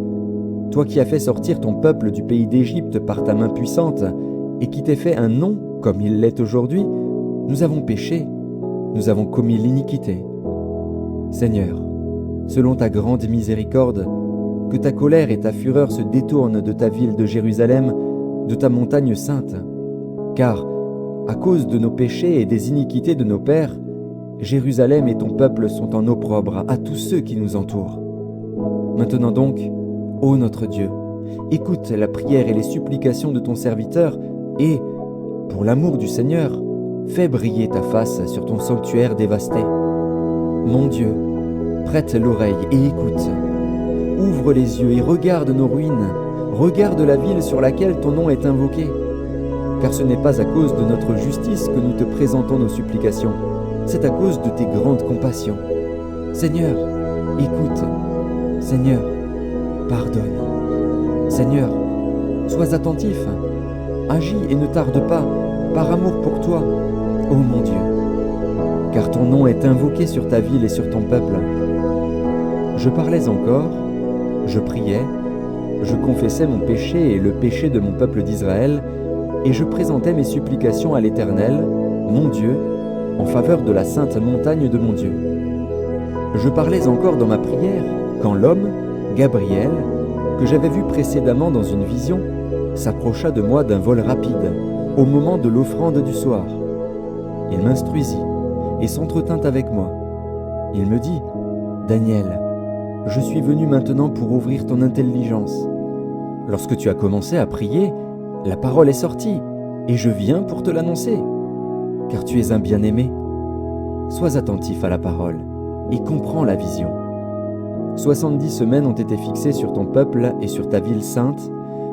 toi qui as fait sortir ton peuple du pays d'Égypte par ta main puissante et qui t'es fait un nom comme il l'est aujourd'hui, nous avons péché, nous avons commis l'iniquité. Seigneur, selon ta grande miséricorde, que ta colère et ta fureur se détournent de ta ville de Jérusalem, de ta montagne sainte. Car, à cause de nos péchés et des iniquités de nos pères, Jérusalem et ton peuple sont en opprobre à tous ceux qui nous entourent. Maintenant donc, ô notre Dieu, écoute la prière et les supplications de ton serviteur et, pour l'amour du Seigneur, fais briller ta face sur ton sanctuaire dévasté. Mon Dieu, prête l'oreille et écoute. Ouvre les yeux et regarde nos ruines, regarde la ville sur laquelle ton nom est invoqué. Car ce n'est pas à cause de notre justice que nous te présentons nos supplications, c'est à cause de tes grandes compassions. Seigneur, écoute. Seigneur, pardonne. Seigneur, sois attentif. Agis et ne tarde pas, par amour pour toi, ô mon Dieu. Car ton nom est invoqué sur ta ville et sur ton peuple. Je parlais encore, je priais, je confessais mon péché et le péché de mon peuple d'Israël, et je présentais mes supplications à l'Éternel, mon Dieu, en faveur de la sainte montagne de mon Dieu. Je parlais encore dans ma prière, quand l'homme, Gabriel, que j'avais vu précédemment dans une vision, s'approcha de moi d'un vol rapide, au moment de l'offrande du soir. Il m'instruisit et s'entretint avec moi. Il me dit, « Daniel, je suis venu maintenant pour ouvrir ton intelligence. Lorsque tu as commencé à prier, la parole est sortie, et je viens pour te l'annoncer. Car tu es un bien-aimé. Sois attentif à la parole, et comprends la vision. 70 semaines ont été fixées sur ton peuple et sur ta ville sainte,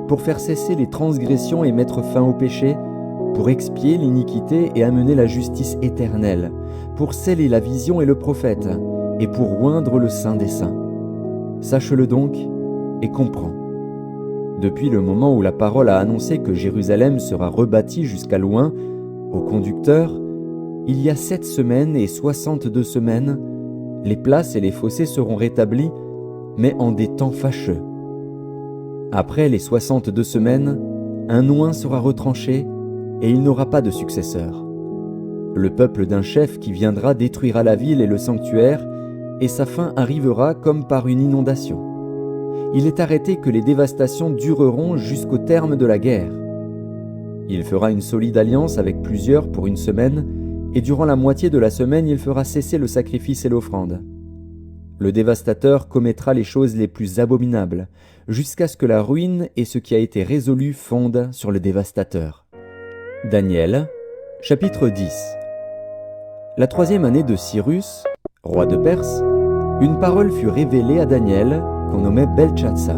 pour faire cesser les transgressions et mettre fin au péché, pour expier l'iniquité et amener la justice éternelle, pour sceller la vision et le prophète, et pour oindre le Saint des Saints. Sache-le donc et comprends. Depuis le moment où la parole a annoncé que Jérusalem sera rebâtie jusqu'à loin, au conducteur, il y a 7 semaines et 62 semaines, les places et les fossés seront rétablis, mais en des temps fâcheux. Après les 62 semaines, un oint sera retranché et il n'aura pas de successeur. Le peuple d'un chef qui viendra détruira la ville et le sanctuaire, et sa fin arrivera comme par une inondation. Il est arrêté que les dévastations dureront jusqu'au terme de la guerre. Il fera une solide alliance avec plusieurs pour une semaine, et durant la moitié de la semaine, il fera cesser le sacrifice et l'offrande. Le dévastateur commettra les choses les plus abominables, jusqu'à ce que la ruine et ce qui a été résolu fondent sur le dévastateur. Daniel, chapitre 10. La 3e année de Cyrus, roi de Perse, une parole fut révélée à Daniel qu'on nommait Belchatsar.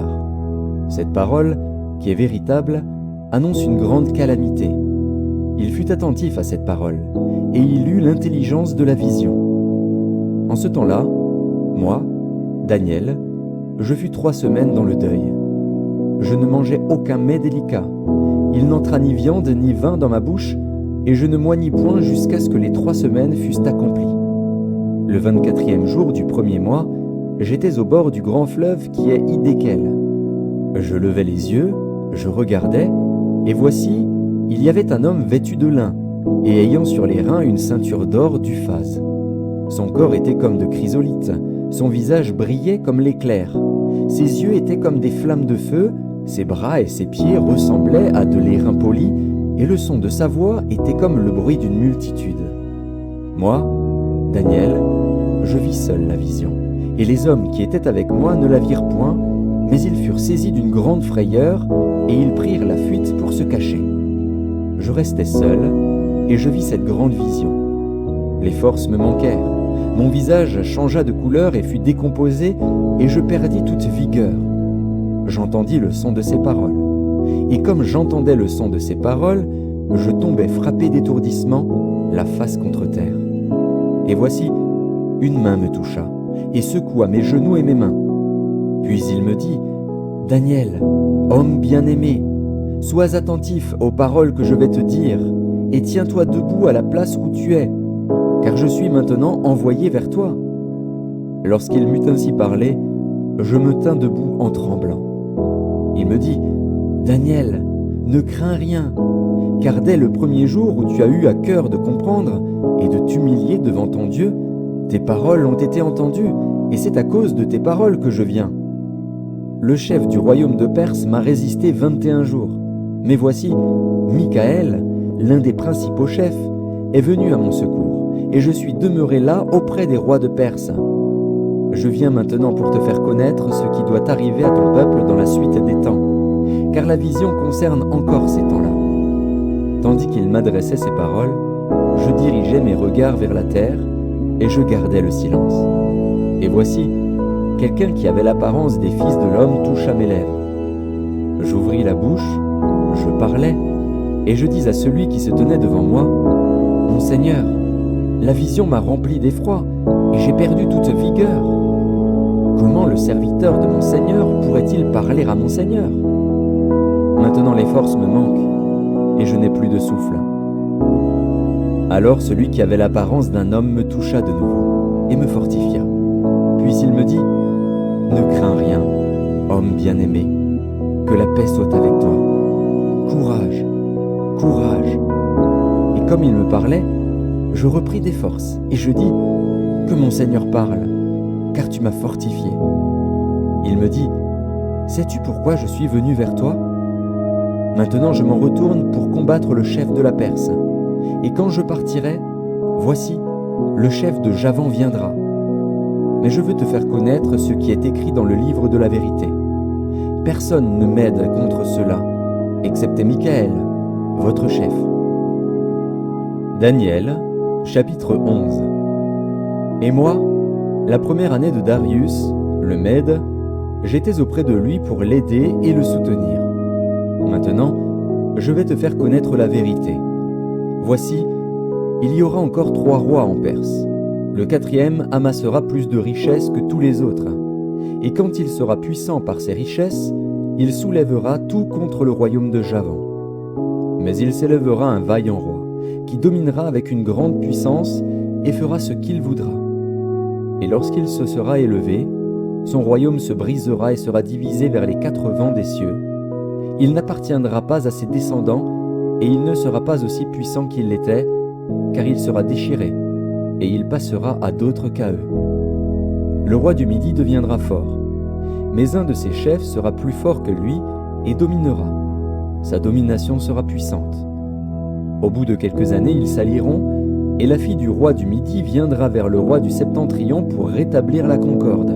Cette parole, qui est véritable, annonce une grande calamité. Il fut attentif à cette parole, et il eut l'intelligence de la vision. En ce temps-là, moi, Daniel, je fus 3 semaines dans le deuil. Je ne mangeai aucun mets délicat. Il n'entra ni viande ni vin dans ma bouche, et je ne moignis point jusqu'à ce que les 3 semaines fussent accomplies. Le 24e jour du 1er mois, j'étais au bord du grand fleuve qui est Hiddekel. Je levai les yeux, je regardais, et voici, il y avait un homme vêtu de lin, et ayant sur les reins une ceinture d'or d'Uphaz. Son corps était comme de chrysolite, son visage brillait comme l'éclair. Ses yeux étaient comme des flammes de feu, ses bras et ses pieds ressemblaient à de l'airain poli, et le son de sa voix était comme le bruit d'une multitude. Moi, Daniel, je vis seul la vision, et les hommes qui étaient avec moi ne la virent point, mais ils furent saisis d'une grande frayeur, et ils prirent la fuite pour se cacher. Je restai seul, et je vis cette grande vision. Les forces me manquèrent, mon visage changea de couleur et fut décomposé, et je perdis toute vigueur. J'entendis le son de ses paroles, et comme j'entendais le son de ses paroles, je tombai frappé d'étourdissement, la face contre terre. Et voici, une main me toucha, et secoua mes genoux et mes mains. Puis il me dit, « Daniel, homme bien-aimé, sois attentif aux paroles que je vais te dire, et tiens-toi debout à la place où tu es, car je suis maintenant envoyé vers toi. » Lorsqu'il m'eut ainsi parlé, je me tins debout en tremblant. Il me dit, « Daniel, ne crains rien, car dès le 1er jour où tu as eu à cœur de comprendre et de t'humilier devant ton Dieu, tes paroles ont été entendues, et c'est à cause de tes paroles que je viens. Le chef du royaume de Perse m'a résisté 21 jours, mais voici, Michaël, l'un des principaux chefs, est venu à mon secours, et je suis demeuré là auprès des rois de Perse. Je viens maintenant pour te faire connaître ce qui doit arriver à ton peuple dans la suite des temps, car la vision concerne encore ces temps-là. » Tandis qu'il m'adressait ces paroles, je dirigeais mes regards vers la terre, et je gardais le silence. Et voici, quelqu'un qui avait l'apparence des fils de l'homme toucha mes lèvres. J'ouvris la bouche, je parlais, et je dis à celui qui se tenait devant moi, « Mon Seigneur, la vision m'a rempli d'effroi, et j'ai perdu toute vigueur. Comment le serviteur de mon Seigneur pourrait-il parler à mon Seigneur? Maintenant les forces me manquent, et je n'ai plus de souffle. » Alors celui qui avait l'apparence d'un homme me toucha de nouveau, et me fortifia. Puis il me dit, « Ne crains rien, homme bien-aimé, que la paix soit avec toi. Courage, courage. » Et comme il me parlait, je repris des forces, et je dis, « Que mon Seigneur parle, car tu m'as fortifié. » Il me dit, « Sais-tu pourquoi je suis venu vers toi? Maintenant je m'en retourne pour combattre le chef de la Perse. Et quand je partirai, voici, le chef de Javan viendra. Mais je veux te faire connaître ce qui est écrit dans le livre de la vérité. Personne ne m'aide contre cela, excepté Michaël, votre chef. » Daniel, chapitre 11. Et moi, la 1re année de Darius, le Mède, j'étais auprès de lui pour l'aider et le soutenir. Maintenant, je vais te faire connaître la vérité. Voici, il y aura encore 3 rois en Perse. Le 4e amassera plus de richesses que tous les autres. Et quand il sera puissant par ses richesses, il soulèvera tout contre le royaume de Javan. Mais il s'élèvera un vaillant roi, qui dominera avec une grande puissance et fera ce qu'il voudra. Et lorsqu'il se sera élevé, son royaume se brisera et sera divisé vers les 4 vents des cieux. Il n'appartiendra pas à ses descendants, et il ne sera pas aussi puissant qu'il l'était, car il sera déchiré, et il passera à d'autres qu'à eux. Le roi du Midi deviendra fort, mais un de ses chefs sera plus fort que lui et dominera. Sa domination sera puissante. Au bout de quelques années, ils s'allieront, et la fille du roi du Midi viendra vers le roi du Septentrion pour rétablir la concorde.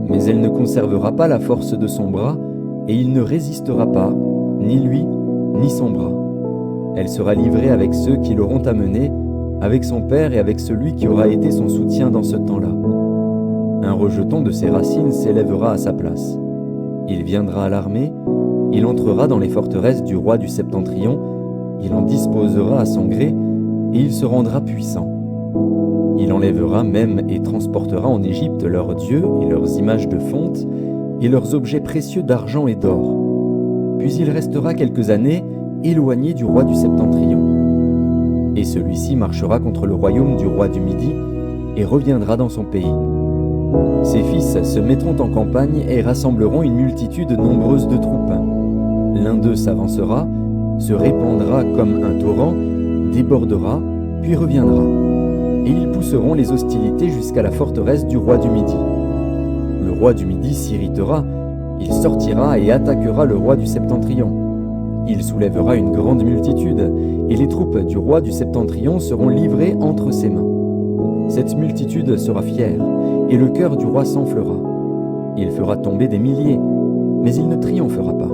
Mais elle ne conservera pas la force de son bras, et il ne résistera pas, ni lui, ni son bras. Elle sera livrée avec ceux qui l'auront amenée avec son père et avec celui qui aura été son soutien dans ce temps-là. Un rejeton de ses racines s'élèvera à sa place. Il viendra à l'armée, il entrera dans les forteresses du roi du Septentrion, il en disposera à son gré, et il se rendra puissant. Il enlèvera même et transportera en Égypte leurs dieux et leurs images de fonte, et leurs objets précieux d'argent et d'or. Puis il restera quelques années éloigné du roi du Septentrion. Et celui-ci marchera contre le royaume du roi du Midi, et reviendra dans son pays. Ses fils se mettront en campagne et rassembleront une multitude nombreuse de troupes. L'un d'eux s'avancera, se répandra comme un torrent, débordera, puis reviendra. Et ils pousseront les hostilités jusqu'à la forteresse du roi du Midi. Le roi du Midi s'irritera, il sortira et attaquera le roi du Septentrion. Il soulèvera une grande multitude, et les troupes du roi du Septentrion seront livrées entre ses mains. Cette multitude sera fière, et le cœur du roi s'enflera. Il fera tomber des milliers, mais il ne triomphera pas.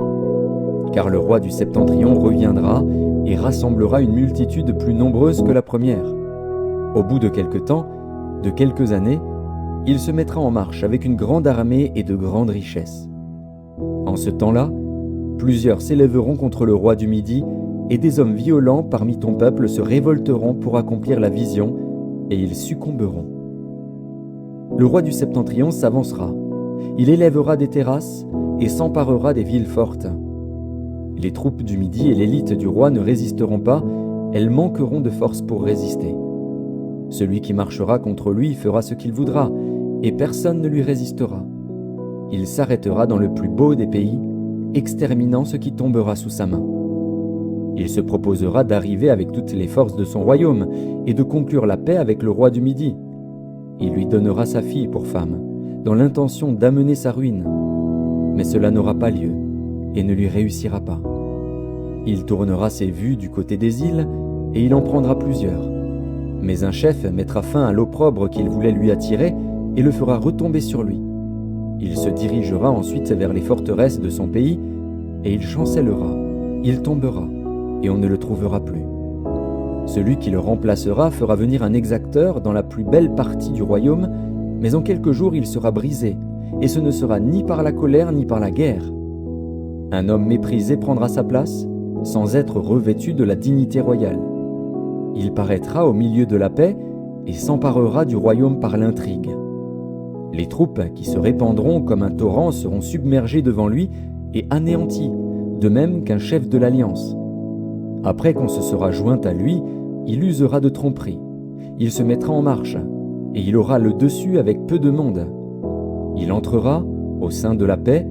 Car le roi du Septentrion reviendra et rassemblera une multitude plus nombreuse que la première. Au bout de quelque temps, de quelques années, il se mettra en marche avec une grande armée et de grandes richesses. En ce temps-là, plusieurs s'élèveront contre le roi du Midi, et des hommes violents parmi ton peuple se révolteront pour accomplir la vision, et ils succomberont. Le roi du Septentrion s'avancera, il élèvera des terrasses et s'emparera des villes fortes. Les troupes du Midi et l'élite du roi ne résisteront pas, elles manqueront de force pour résister. Celui qui marchera contre lui fera ce qu'il voudra, et personne ne lui résistera. Il s'arrêtera dans le plus beau des pays, exterminant ce qui tombera sous sa main. Il se proposera d'arriver avec toutes les forces de son royaume et de conclure la paix avec le roi du Midi. Il lui donnera sa fille pour femme, dans l'intention d'amener sa ruine. Mais cela n'aura pas lieu et ne lui réussira pas. Il tournera ses vues du côté des îles et il en prendra plusieurs. Mais un chef mettra fin à l'opprobre qu'il voulait lui attirer et le fera retomber sur lui. Il se dirigera ensuite vers les forteresses de son pays et il chancellera, il tombera et on ne le trouvera plus. Celui qui le remplacera fera venir un exacteur dans la plus belle partie du royaume, mais en quelques jours il sera brisé, et ce ne sera ni par la colère ni par la guerre. Un homme méprisé prendra sa place, sans être revêtu de la dignité royale. Il paraîtra au milieu de la paix et s'emparera du royaume par l'intrigue. Les troupes qui se répandront comme un torrent seront submergées devant lui et anéanties, de même qu'un chef de l'alliance. Après qu'on se sera joint à lui, il usera de tromperie. Il se mettra en marche, et il aura le dessus avec peu de monde. Il entrera, au sein de la paix,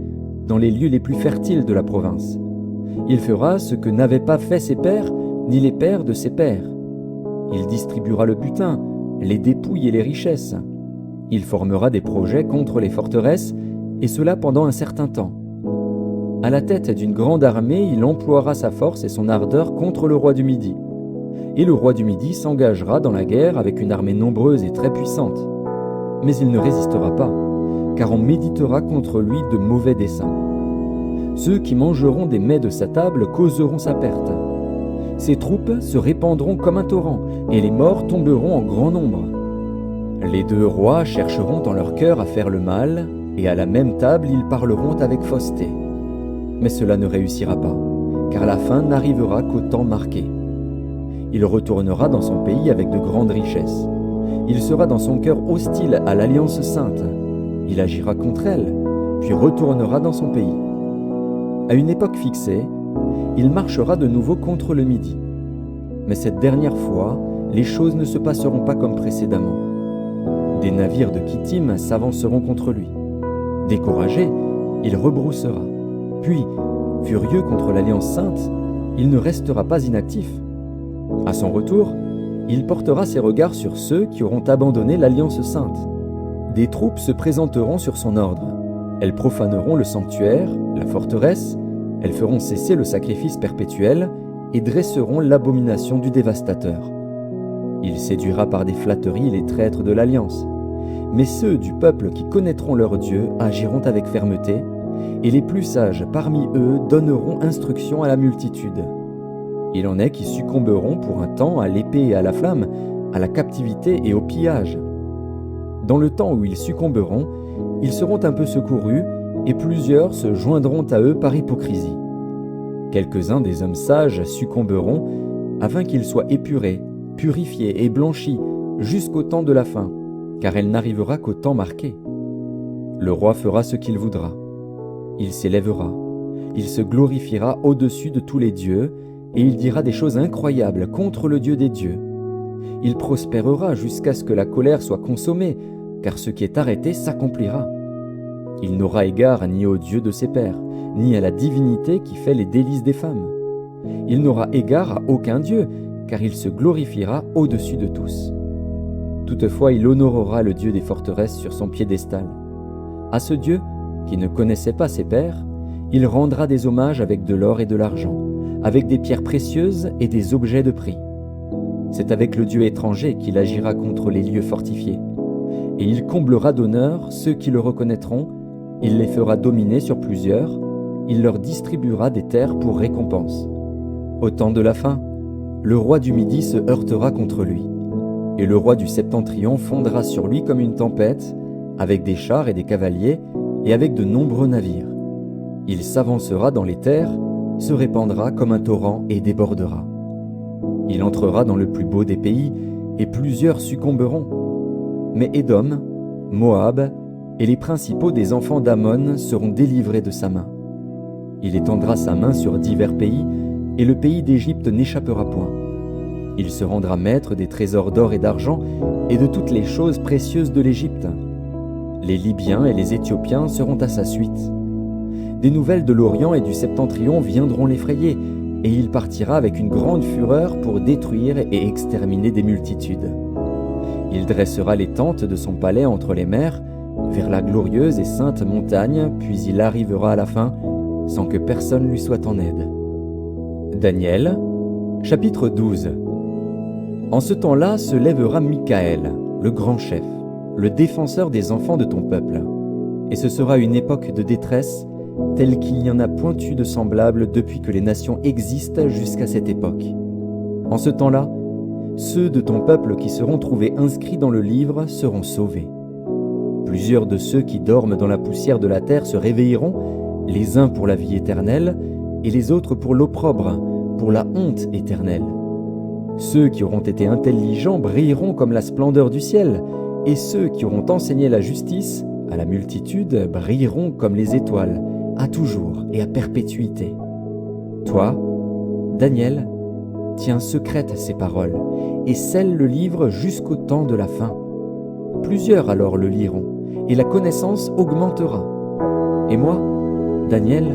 dans les lieux les plus fertiles de la province. Il fera ce que n'avaient pas fait ses pères, ni les pères de ses pères. Il distribuera le butin, les dépouilles et les richesses. Il formera des projets contre les forteresses, et cela pendant un certain temps. À la tête d'une grande armée, il emploiera sa force et son ardeur contre le roi du Midi. Et le roi du Midi s'engagera dans la guerre avec une armée nombreuse et très puissante. Mais il ne résistera pas, car on méditera contre lui de mauvais desseins. Ceux qui mangeront des mets de sa table causeront sa perte. Ses troupes se répandront comme un torrent, et les morts tomberont en grand nombre. Les deux rois chercheront en leur cœur à faire le mal, et à la même table ils parleront avec fausseté. Mais cela ne réussira pas, car la fin n'arrivera qu'au temps marqué. Il retournera dans son pays avec de grandes richesses. Il sera dans son cœur hostile à l'Alliance sainte. Il agira contre elle, puis retournera dans son pays. À une époque fixée, il marchera de nouveau contre le Midi. Mais cette dernière fois, les choses ne se passeront pas comme précédemment. Des navires de Kittim s'avanceront contre lui. Découragé, il rebroussera. Puis, furieux contre l'Alliance sainte, il ne restera pas inactif. À son retour, il portera ses regards sur ceux qui auront abandonné l'Alliance sainte. Des troupes se présenteront sur son ordre. Elles profaneront le sanctuaire, la forteresse, elles feront cesser le sacrifice perpétuel et dresseront l'abomination du dévastateur. Il séduira par des flatteries les traîtres de l'Alliance. Mais ceux du peuple qui connaîtront leur Dieu agiront avec fermeté, et les plus sages parmi eux donneront instruction à la multitude. Il en est qui succomberont pour un temps à l'épée et à la flamme, à la captivité et au pillage. Dans le temps où ils succomberont, ils seront un peu secourus, et plusieurs se joindront à eux par hypocrisie. Quelques-uns des hommes sages succomberont, afin qu'ils soient épurés, purifiés et blanchis jusqu'au temps de la fin, car elle n'arrivera qu'au temps marqué. Le roi fera ce qu'il voudra. Il s'élèvera, il se glorifiera au-dessus de tous les dieux, et il dira des choses incroyables contre le Dieu des dieux. Il prospérera jusqu'à ce que la colère soit consommée, car ce qui est arrêté s'accomplira. Il n'aura égard ni au Dieu de ses pères, ni à la divinité qui fait les délices des femmes. Il n'aura égard à aucun Dieu, car il se glorifiera au-dessus de tous. Toutefois, il honorera le Dieu des forteresses sur son piédestal. À ce Dieu, qui ne connaissait pas ses pères, il rendra des hommages avec de l'or et de l'argent, avec des pierres précieuses et des objets de prix. C'est avec le Dieu étranger qu'il agira contre les lieux fortifiés. Et il comblera d'honneur ceux qui le reconnaîtront, il les fera dominer sur plusieurs, il leur distribuera des terres pour récompense. Au temps de la fin, le roi du Midi se heurtera contre lui, et le roi du Septentrion fondra sur lui comme une tempête, avec des chars et des cavaliers, et avec de nombreux navires. Il s'avancera dans les terres, se répandra comme un torrent et débordera. Il entrera dans le plus beau des pays, et plusieurs succomberont. Mais Édom, Moab et les principaux des enfants d'Ammon seront délivrés de sa main. Il étendra sa main sur divers pays, et le pays d'Égypte n'échappera point. Il se rendra maître des trésors d'or et d'argent, et de toutes les choses précieuses de l'Égypte. Les Libyens et les Éthiopiens seront à sa suite. Des nouvelles de l'Orient et du Septentrion viendront l'effrayer, et il partira avec une grande fureur pour détruire et exterminer des multitudes. Il dressera les tentes de son palais entre les mers, vers la glorieuse et sainte montagne, puis il arrivera à la fin, sans que personne lui soit en aide. Daniel, chapitre 12. En ce temps-là se lèvera Michaël, le grand chef, le défenseur des enfants de ton peuple. Et ce sera une époque de détresse, telle qu'il n'y en a point eu de semblable depuis que les nations existent jusqu'à cette époque. En ce temps-là, ceux de ton peuple qui seront trouvés inscrits dans le livre seront sauvés. Plusieurs de ceux qui dorment dans la poussière de la terre se réveilleront, les uns pour la vie éternelle, et les autres pour l'opprobre, pour la honte éternelle. Ceux qui auront été intelligents brilleront comme la splendeur du ciel, et ceux qui auront enseigné la justice à la multitude brilleront comme les étoiles, à toujours et à perpétuité. Toi, Daniel, tiens secrètes ces paroles, et scelle le livre jusqu'au temps de la fin. Plusieurs alors le liront, et la connaissance augmentera. Et moi, Daniel,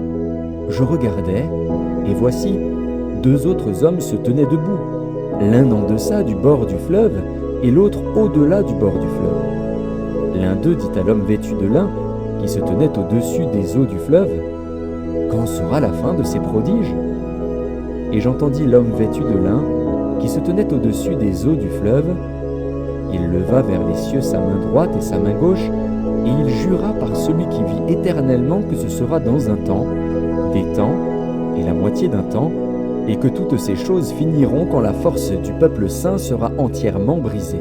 je regardais, et voici, deux autres hommes se tenaient debout, l'un en deçà du bord du fleuve, et l'autre au-delà du bord du fleuve. L'un d'eux dit à l'homme vêtu de lin, qui se tenait au-dessus des eaux du fleuve, « Quand sera la fin de ces prodiges ?» Et j'entendis l'homme vêtu de lin, qui se tenait au-dessus des eaux du fleuve. Il leva vers les cieux sa main droite et sa main gauche, et il jura par celui qui vit éternellement que ce sera dans un temps, des temps, et la moitié d'un temps, et que toutes ces choses finiront quand la force du peuple saint sera entièrement brisée.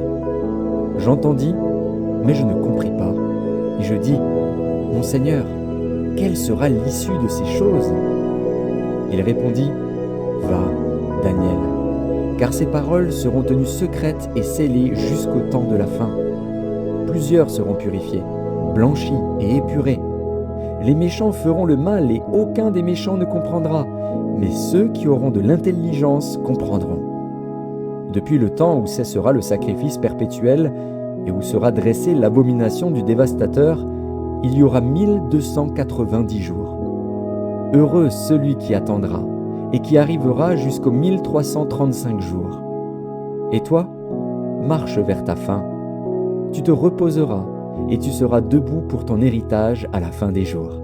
J'entendis, mais je ne compris pas, et je dis, « Mon Seigneur, quelle sera l'issue de ces choses ?» Il répondit, « Va, Daniel, car ces paroles seront tenues secrètes et scellées jusqu'au temps de la fin. Plusieurs seront purifiés, blanchis et épurés. Les méchants feront le mal et aucun des méchants ne comprendra, mais ceux qui auront de l'intelligence comprendront. Depuis le temps où cessera le sacrifice perpétuel et où sera dressée l'abomination du dévastateur, il y aura 1290 jours. Heureux celui qui attendra et qui arrivera jusqu'aux 1335 jours. Et toi, marche vers ta fin. Tu te reposeras et tu seras debout pour ton héritage à la fin des jours.